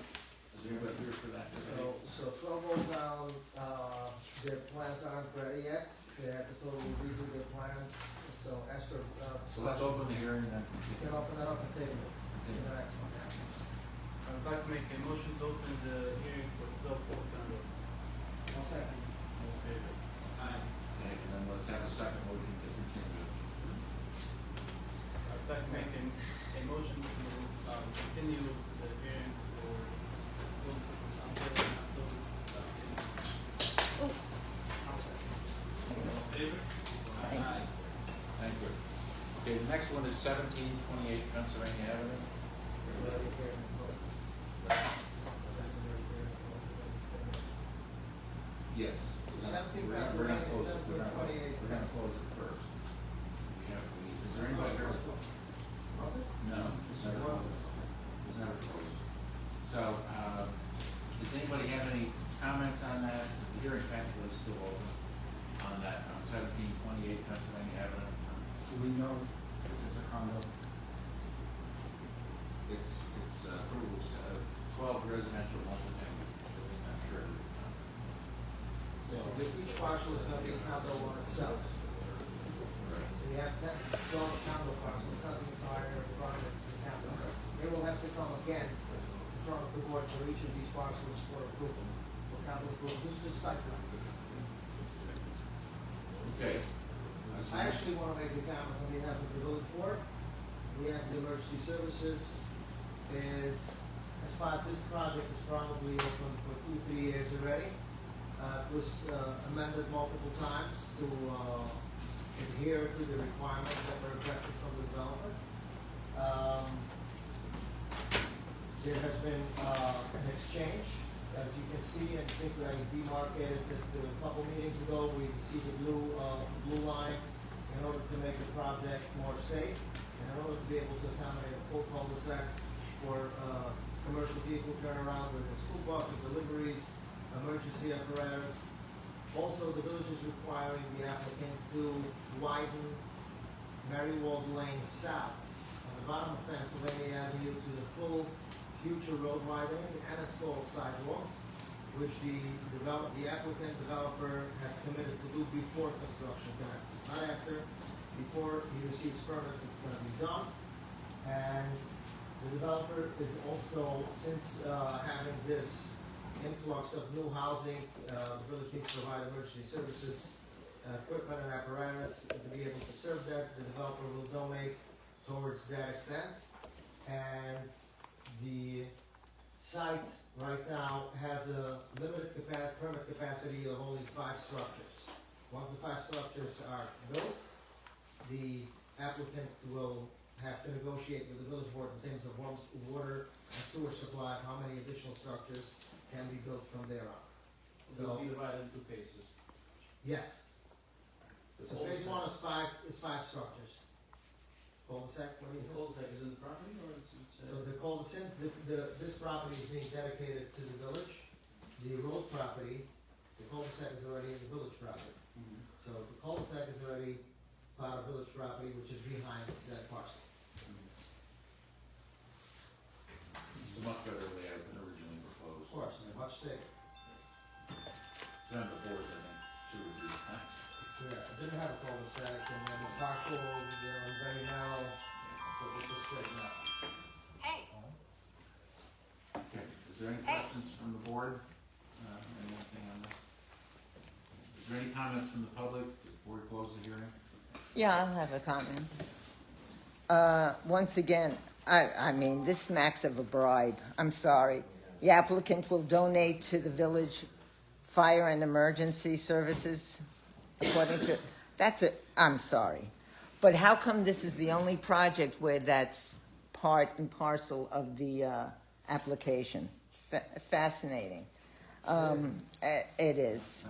Is anybody here for that today? So 12 Old Town, their plans aren't ready yet. They have to totally redo their plans. So as per, So let's open the hearing and then you continue. can open it up and table it to the next one. I'd like to make a motion to open the hearing for 12 Old Town Road. I'll second. All in favor? Aye. Okay, and then let's have a second motion to continue. I'd like to make a motion to continue the hearing for until Thanks. Thank you. Okay, the next one is 1728 Pennsylvania Avenue. Yes. We're 17 gonna Pennsylvania, close it. We're gonna 1728 close it first. Is there anybody here? Was it? No, it's never closed. It's never closed. So, does anybody have any comments on that? The hearing technically is still open on that, on 1728 Pennsylvania Avenue. Do we know if it's a condo? It's approvals of 12 residential, 1 family. I'm sure. So each parcel is gonna be a condo on itself. Right. So you have 12 condo parcels, it's not the entire project, it's a condo. They will have to come again in front of the board for each of these parcels for approval, for condo approval. This is just site plan. Okay. I actually want to make a comment on behalf of the village board. We have the emergency services as part of this project is probably open for 2-3 years already. It was amended multiple times to adhere to the requirements that were requested from the developer. There has been an exchange. As you can see, I think I demarcated it a couple meetings ago. We see the blue lines in order to make the project more safe and in order to be able to accommodate a full cul-de-sac for commercial vehicle turnaround with the school buses, deliveries, emergency apparatus. Also, the village is requiring the applicant to widen Marywald Lane south on the bottom of Pennsylvania Avenue to the full future road widening and install sidewalks, which the applicant developer has committed to do before construction commences, not after. Before he receives permits, it's gonna be done. And The developer is also, since having this influx of new housing, the village needs to provide emergency services, equipment and apparatus to be able to serve that. The developer will donate towards that extent. And the site right now has a limited permit capacity of only 5 structures. Once the 5 structures are built, the applicant will have to negotiate with the village board in terms of water and sewer supply, how many additional structures can be built from there on. So it'll be divided into phases. Yes. So phase 1 is 5 structures. Cul-de-sac, what do you The say? cul-de-sac is in the property or it's? So the cul-de-sac, this property is being dedicated to the village. The road property, the cul-de-sac is already in the village property. Mhm. So the cul-de-sac is already part of village property, which is behind that parcel. It's a much better layout than originally Of proposed. course, and much safer. It's done before, I think, 2 or 3 times. Yeah, it didn't have a cul-de-sac, and then the partial, very narrow, so this was straightened out. Okay, is there any questions from the board? Anything on this? Is there any comments from the public before we close the hearing? Yeah, I'll have a comment. Once again, I mean, this smacks of a bribe. I'm sorry. The applicant will donate to the village fire and emergency services, according to, I'm sorry. But how come this is the only project where that's part and parcel of the application? Fascinating. It is.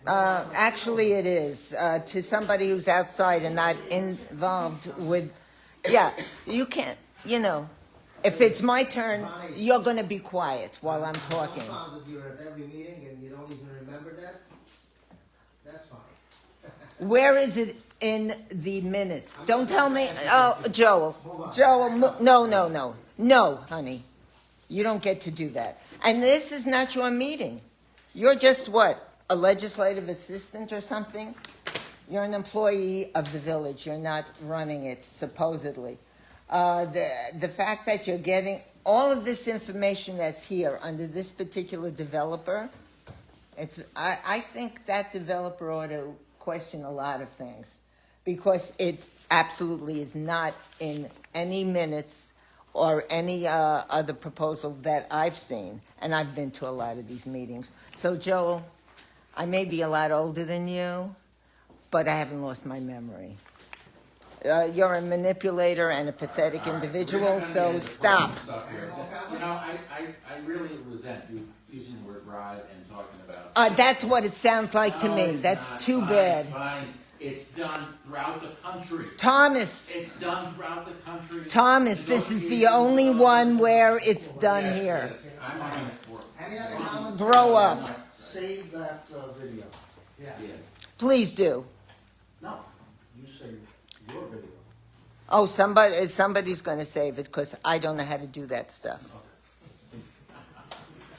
Actually, it is. To somebody who's outside and not involved with, yeah, you can't, if it's my turn, you're going to be quiet while I'm talking. I found that you're at every meeting and you don't even remember that. That's fine. Where is it in the minutes? Don't tell me, Joel, no, honey. You don't get to do that. And this is not your meeting. You're just what? A legislative assistant or something? You're an employee of the village. You're not running it, supposedly. The fact that you're getting all of this information that's here under this particular developer, I think that developer ought to question a lot of things, because it absolutely is not in any minutes or any other proposal that I've seen, and I've been to a lot of these meetings. So, Joel, I may be a lot older than you, but I haven't lost my memory. You're a manipulator and a pathetic individual, so stop. I really resent you using the word bribe and talking about. That's what it sounds like to me. That's too bad. Fine. It's done throughout the country. Thomas, It's done throughout the country. Thomas, this is the only one where it's done Yes, here. yes. I'm on it for. Any other comments? Grow up. Save that video. Yeah. Yes. Please do. No, you save your video. Oh, somebody's going to save it, because I don't know how to do that stuff.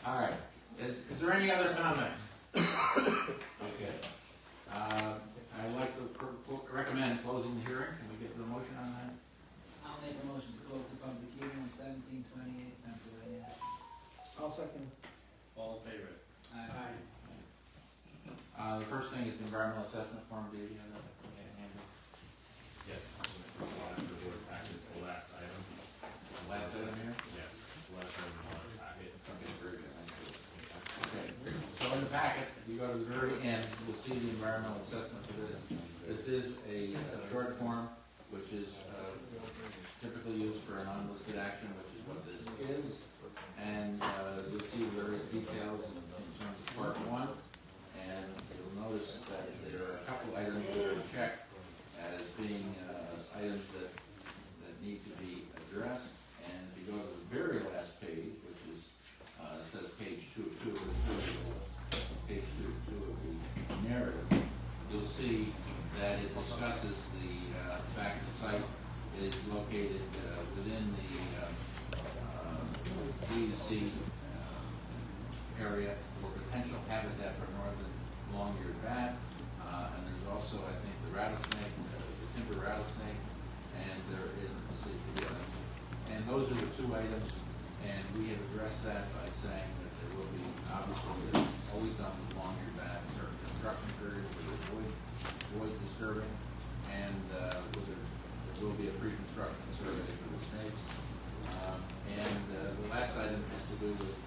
All right. Is there any other comments? Okay. I'd like to recommend closing the hearing. Can we get the motion on that? I'll make a motion to close the public hearing on 1728 Pennsylvania. I'll second. All in favor? Aye. The first thing is the environmental assessment form. Do you have that? Yes, it's the board packet, it's the last item. The last item here? Yes, it's the last item on the packet. Okay, very good. Okay, so in the packet, if you go to the very end, you'll see the environmental assessment for this. This is a short form, which is typically used for an unlisted action, which is what this is. And you'll see various details in terms of part 1. And you'll notice that there are a couple items that are checked as being items that need to be addressed. And if you go to the very last page, which is says page 2 of 2 of page 2 of the narrative, you'll see that it discusses the fact the site is located within the D2C area for potential habitat for northern long-eared bat, and there's also, I think, the rattlesnake, the timber rattlesnake, and there is And those are the two items, and we have addressed that by saying that there will be, obviously, as always done with long-year back, certain construction periods where there's void disturbing, and there will be a pre-construction survey for the snakes. And the last item has to do with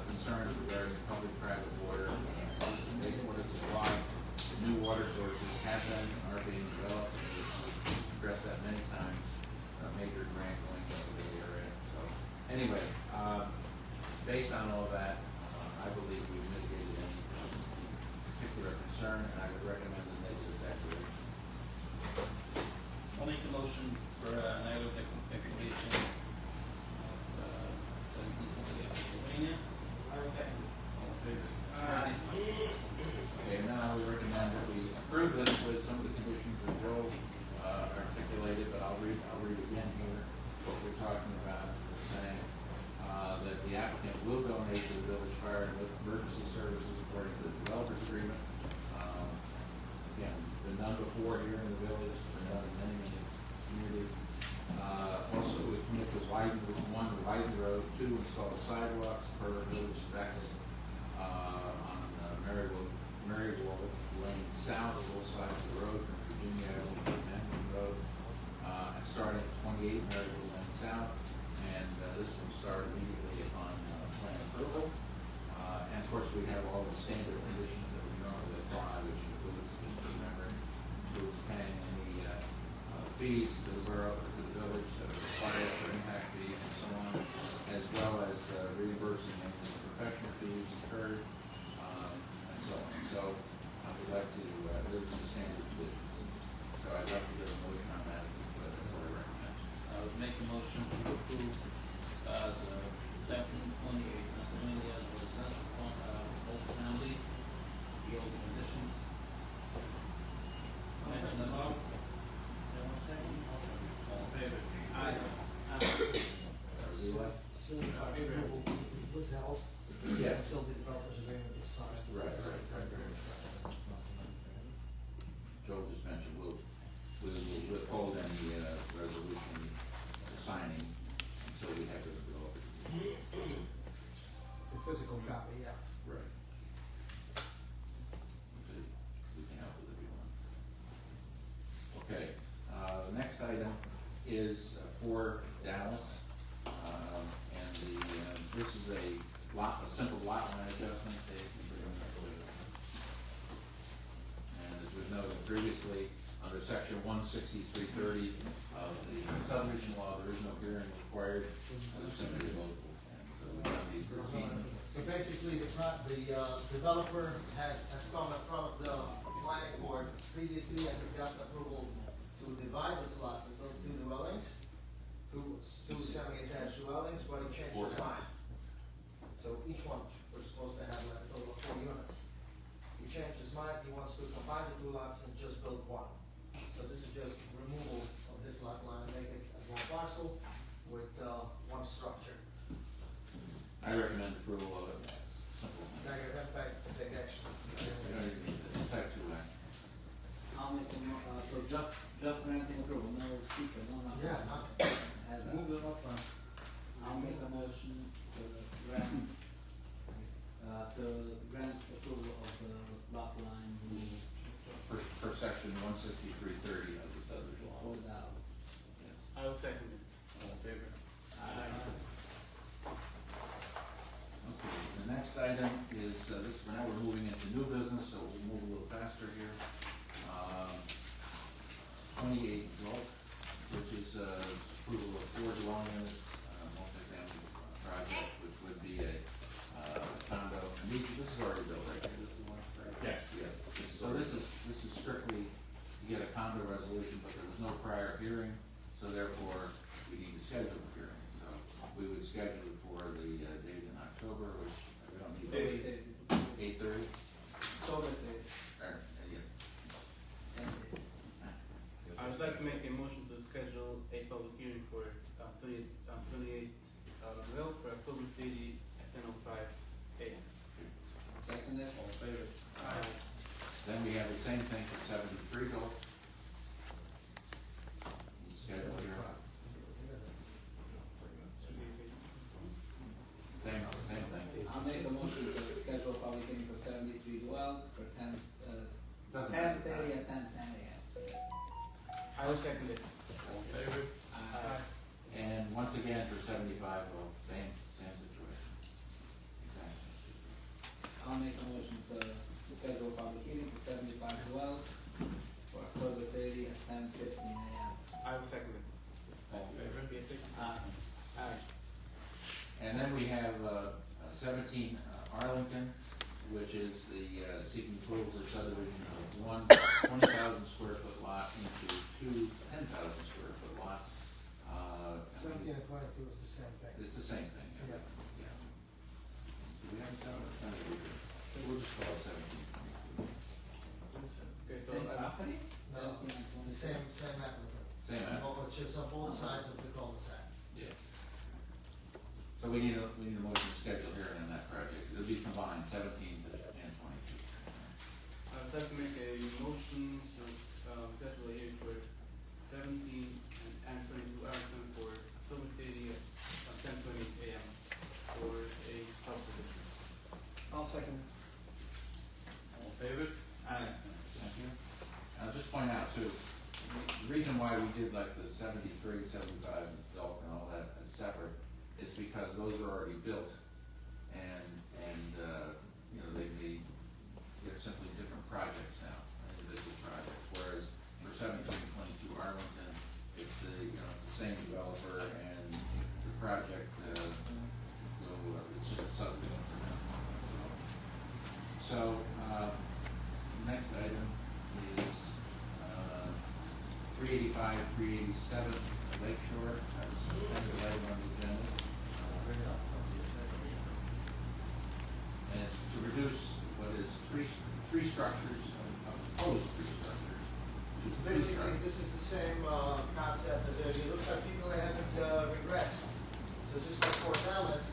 concerns regarding public-private water, wastewater supply. New water sources have been and are being developed. We've addressed that many times. A major grant going into the area. So anyway, based on all that, I believe we've mitigated any particular concern, and I would recommend the negative declaration. I'll make a motion for an negative declaration of 1728 Pennsylvania. All in favor? Aye. Okay, now we recommend that we approve this with some of the conditions that Joe articulated, but I'll read again here what we're talking about. We're saying that the applicant will donate to the village fire and emergency services according to the developer's agreement. Again, been done before here in the village, been done in many communities. Also, we commit to widen the road, 2, install sidewalks per village specs on Marywold Lane south of both sides of the road from Virginia Avenue to Manhattan Road, and starting at 28 Marywold Lane south, and this will start immediately upon plan approval. And of course, we have all the standard conditions that we normally apply, which includes, just remembering, includes paying any fees to the borough, or to the village that are required for impact fees and so on, as well as reimbursing any professional fees incurred, and so on. So I would like to, those are the standard conditions. So I'd like to get a motion on that, that's what I recommend. I would make a motion to approve as 1728 Pennsylvania as residential multi-family, the old conditions mentioned above. Anyone second? I'll second. All in favor? Aye. So, approval with health. Yes. Until the developer's agreement is signed. Right. Joe just mentioned we'll withhold any resolution signing until we have the developer. The physical copy, yeah. Right. Okay, we can help with it if you want. Okay, the next item is for Dallas, and this is a simple lot line adjustment. And as we've noted previously, under section 16330 of the subdivision law, there is no hearing required. There's simply a local, and we've done these routine. So basically, the developer has come in front of the planning board previously and has gotten approval to divide this lot into 2 dwellings, two semi-attached dwellings, but he changed his mind. So each one, we're supposed to have like a total of 4 units. He changed his mind, he wants to combine the 2 lots and just build 1. So this is just removal of this lot line, make it as 1 parcel with 1 structure. I recommend approval of it. Simple. Negative impact, take action. We don't even need this. Type 2 action. I'll make a so just granting approval, no secret, no nothing. Yeah, nothing. As move it up, I'll make a motion to grant approval of the lot line removal For section 16330 of the subdivision law. for Dallas. Yes. I will second it. All in favor? Aye. Okay, the next item is, now we're moving into new business, so we'll move a little faster here. 28 Gulf, which is approval of 4 dwelling units, multifamily project, which would be a condo. And this is already built, right? This is the one, right? Yes. Yes. So this is strictly to get a condo resolution, but there was no prior hearing, so therefore we need to schedule a hearing. So we would schedule it for the date in October, which we don't need. 8:30? So that they, Yeah. I would like to make a motion to schedule a public hearing for 28 Ville for October 30 at 10:05 a.m. second it, all in favor? Then we have the same thing for 73 Gulf. Schedule here. same thing. I'll make a motion to schedule a public hearing for 73 Dwell for 10, Doesn't 10:30 at 10 a.m. I will second it. All in favor? And once again, for 75, well, same situation. Exactly. I'll make a motion to schedule a public hearing for 75 Dwell for October 30 at 10:15 a.m. I will second it. All in favor? Aye. And then we have 17 Arlington, which is the seeking approval for subdivision of one 20,000 square foot lot into two 10,000 square foot lots. 17 and 22 is the same thing. It's the same thing, yeah. Yeah. Do we have some? No, we do. We'll just call it 17. Okay, so, Same property? No, it's the same applicant. Same applicant. Which is on both sides of the cul-de-sac. Yeah. So we need a motion to schedule here on that project. It'll be combined, 17 and 22. I would like to make a motion to schedule a hearing for 17 and 22 Arlington for October 30 at 10:20 a.m. for a subdivision. I'll second. All in favor? Aye. Thank you. And I'll just point out too, the reason why we did like the 73, 75, and Delk and all that as separate is because those are already built and you know, they're simply different projects now, individual projects, whereas for 17 and 22 Arlington, it's the same developer and the project, it's just a subdivision for them. So, next item is 385, 387 Lake Shore. That's the item on the agenda. And it's to reduce what is three structures, proposed three structures. to two Basically, structures. this is the same concept as it looks like people are having regrets. So just like Fort Dallas,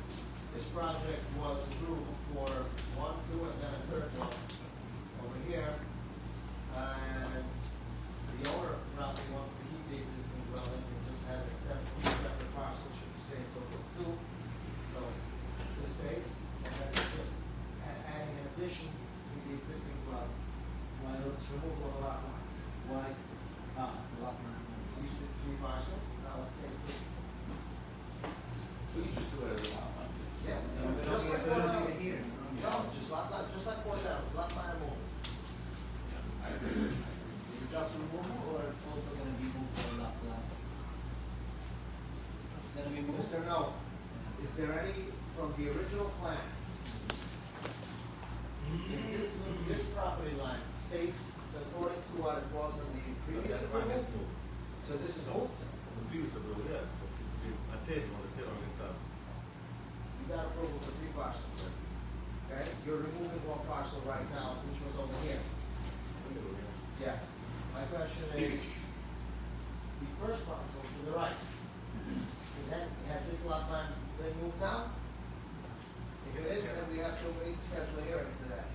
this project was approved for 1, 2, and then a third one over here. And the owner of the property wants to keep the existing dwelling and just have it extended from separate parcels should stay in total of 2. So this space, and then it's just adding an addition to the existing dwelling. Why, So it's removal of a lot line. why, lot line. Used to be 3 parcels, now it stays 2. We can just do it as a lot line. Yeah, But just don't like we have Fort to do Dallas. it here? No, just lot line, just like Fort Dallas, lot line removal. Yeah, I agree. Is it just removal or it's also gonna be moved to a lot line? It's gonna be moved? Mr. No, is there any from the original plan? Is this property line stays according to what it was in the previous approval? So this is moved? The previous approval, yes. I paid on the pit on itself. You got approval for 3 parcels. Okay, you're removing 1 parcel right now, which was over here. Yeah. My question is, the first parcel to the right, has this lot line been moved now? If it is, then we need to schedule a hearing for that.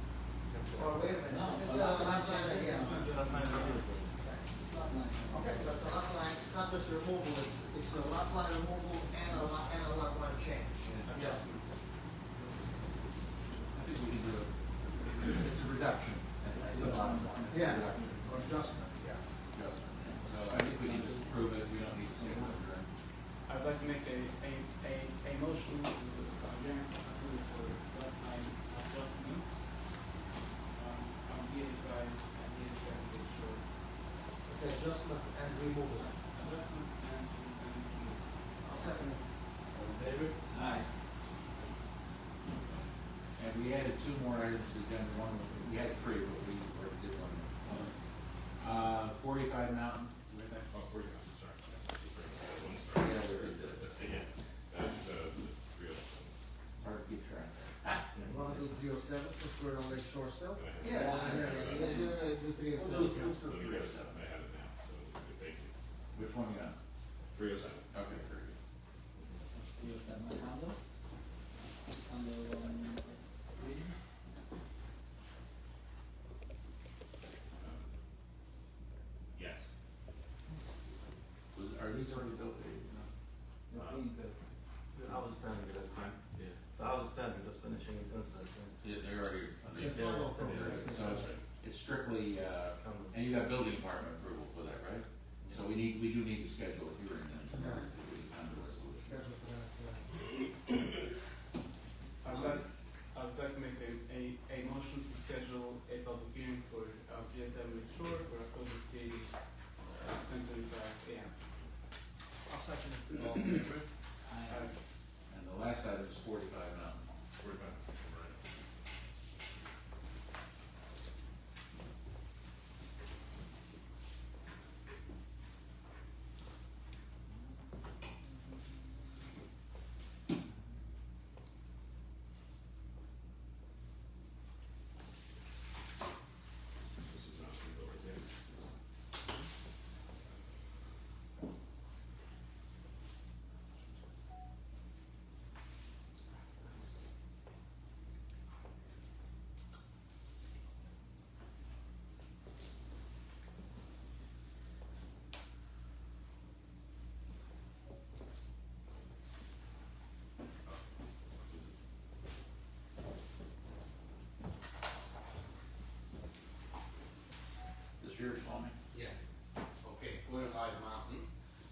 Or wait a minute, No, if it's a a lot lot line line, change yeah. is Okay, It's lot line. so it's a lot line, it's not just removal, it's a lot line removal and a lot line change. Yes. I think we can do it. It's a reduction. It's a lot line. It's a Yeah. reduction. Or adjustment, yeah. Adjustment. So I think we need to approve it, we don't need to schedule it. Right? I'd like to make a motion to grant approval for lot line adjustments on the 85 and the 87 Lake Shore. It's adjustments and removal. Adjustments and removal. I'll second it. All in favor? Aye. And we added 2 more items to the agenda. One, we had 3, but we already did one. 45 Mountain. Where'd that Oh, 40, I'm sorry. Yeah, we already did it. Again, that's the 307. Hard to keep track. You wanna do 307 since we're on Lake Shore still? Yeah. Do 307. Let's do So 307. 307, I have it now, so thank you. Which one you got? 307. Okay, very good. See what's that, my condo? Condo, reading? Yes. Are these already built? Dave? No? They're being built. I was trying to get a time. Yeah. The condo approval. So it's strictly, and you got building department approval for that, right? So we do need to schedule a hearing then tomorrow with the condo resolution. Schedule for that, I'd like to make a motion to schedule a public hearing for PS7 Lake Shore for October 30, 10:25 a.m. I'll second it. All in favor? I, And the last item is 45 Mountain. 45. This yours, Tommy? Yes. Okay, 45 Mountain.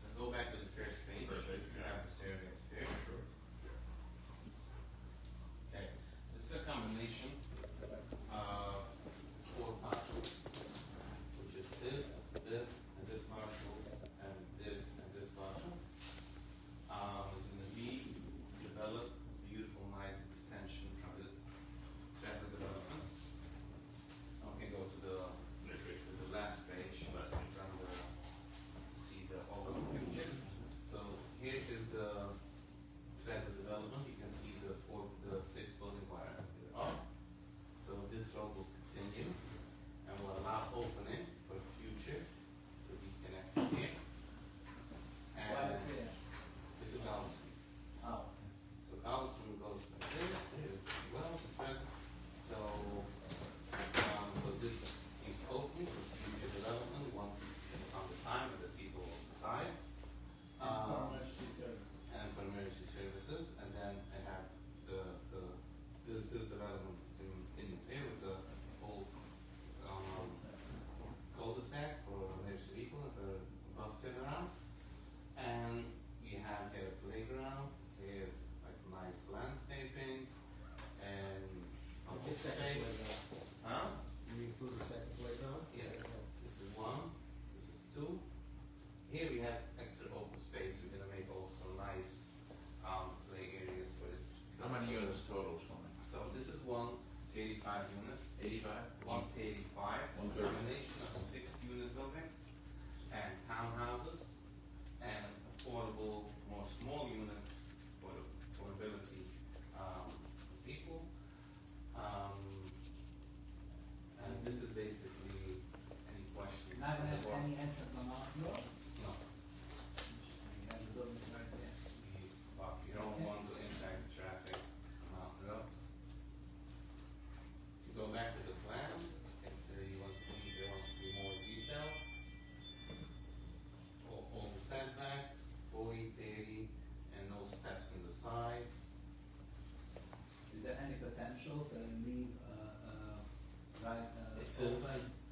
Let's go back to the first page. You have the surveys here. Okay, so this is a combination of 4 parcels, which is this, and this parcel, and this parcel. It's gonna be developed, beautiful, nice extension from the Plaza development. Okay, go to the last page, from the, see the whole future. So here is the Plaza development. You can see the 6 building wire up. So this road will continue and will allow opening for the future to be connected here. why And is there? this is Allison. Oh, So Allison goes like this, there, well, the present. So this is open for future development once on the time that the people decide. and for emergency services. And for emergency services, and then I have this development continues here with the full cul-de-sac for emergency vehicle and for bus turnarounds. And we have here a playground, here like nice landscaping, and some The second space. playground. Huh? You include the second playground? Yes. This is 1, this is 2. Here we have extra open space. We're gonna make also nice play areas for the. How many units total, Tommy? So this is 135 units. 85? 135. It's a 130. combination of 6-unit buildings and townhouses and affordable, more small units for the affordability people. And this is basically any questions. Not from gonna the have board? any entrance on our floor? No. Interesting, you have the buildings right there. But you don't want to impact traffic on Mountain Road. You go back to the plan, it's, you want to see, they want to see more details. All the setbacks, 40, 30, and no steps in the sides. Is there any potential to leave, It's open a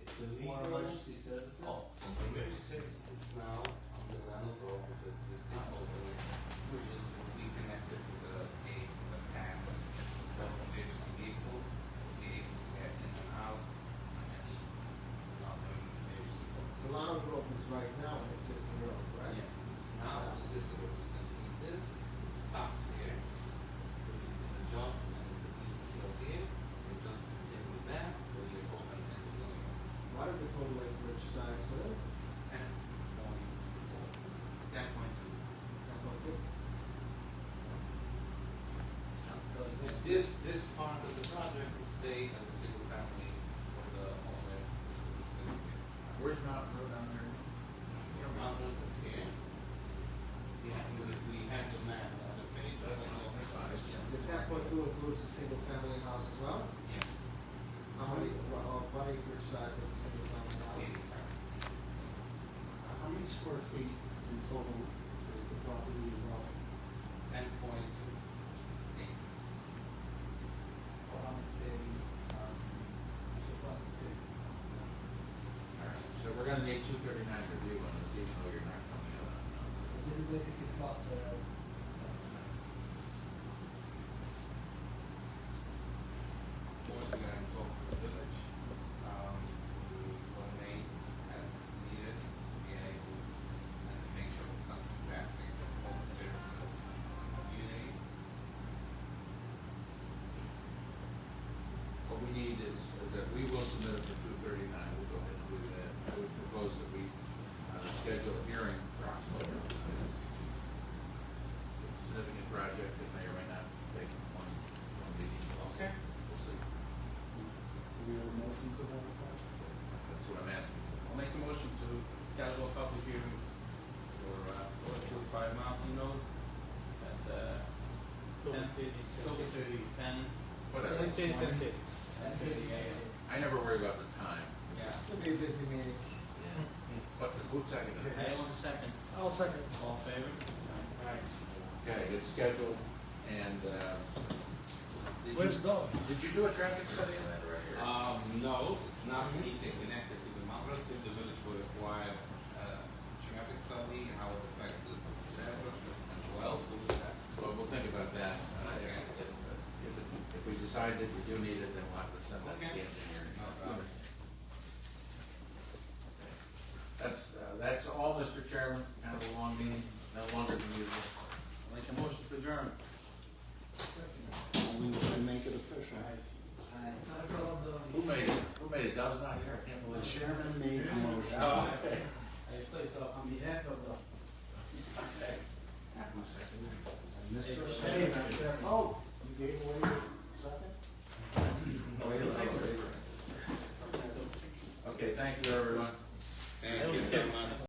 for legal. emergency services? Oh, so for emergency services, it's now on the Randall Road, it's existing opening, which is will be connected with the pass for emergency vehicles, will be able to get in and out on any emergency roads. Solano Grove is right now an existing road, right? Yes, it's now existing roads, you can see this, it stops here, so you can adjust, and it's a easy flow here, you just continue with that, so you open and you don't. What is the total acreage size for this? 10.2. 10.2. So This part of the project will stay as a single family for the owner. Where's Mountain Road down there? Mountain is here. We have the map on the page. That's fine. The 10.2 includes the single family house as well? Yes. How many, what acreage size is the single family house? How many square feet in total is the property involved? 10.2. 430,000 gonna need 239 review on this, even though you're not coming out on numbers. This is basically plus, Once again, talk to the village, to donate as needed, to be able, and to make sure it's something that they can all the services of the community. What we need is that we will submit it for 239, we'll go ahead and do that. I would propose that we schedule a hearing for October. It's a significant project, it may or may not take one meeting. Okay. We'll see. Do we have a motion to that effect? That's what I'm asking. I'll make a motion to schedule a public hearing for, North Shore Fire Mountain Road at, 10:30, Whatever. 10:30 a.m. I never worry about the time. Yeah. It'll be a busy meeting. Yeah. What's the, who's second? I want a second. I'll second. All in favor? Alright. Okay, it's scheduled, and, did Where's you, Dawn? did you do a traffic study on that already? or- No, it's not anything connected to the Mount Relative. The village would require traffic study, how it affects the traffic as well. We'll do that. Well, we'll think about that. Okay. If we decide that you do need it, then we'll have to send that to the Okay. engineer. No problem. That's all, Mr. Chairman, kind of a long meeting, no longer than usual. I'll make a motion to adjourn. We will make it official. Who made it? Dove's not here, I can't The believe it. chairman made a motion. Oh, okay. I placed on behalf of the. Okay. Mr. Oh, you gave away your second? Oh, you're right. Okay, thank you, everyone. Thank you so much.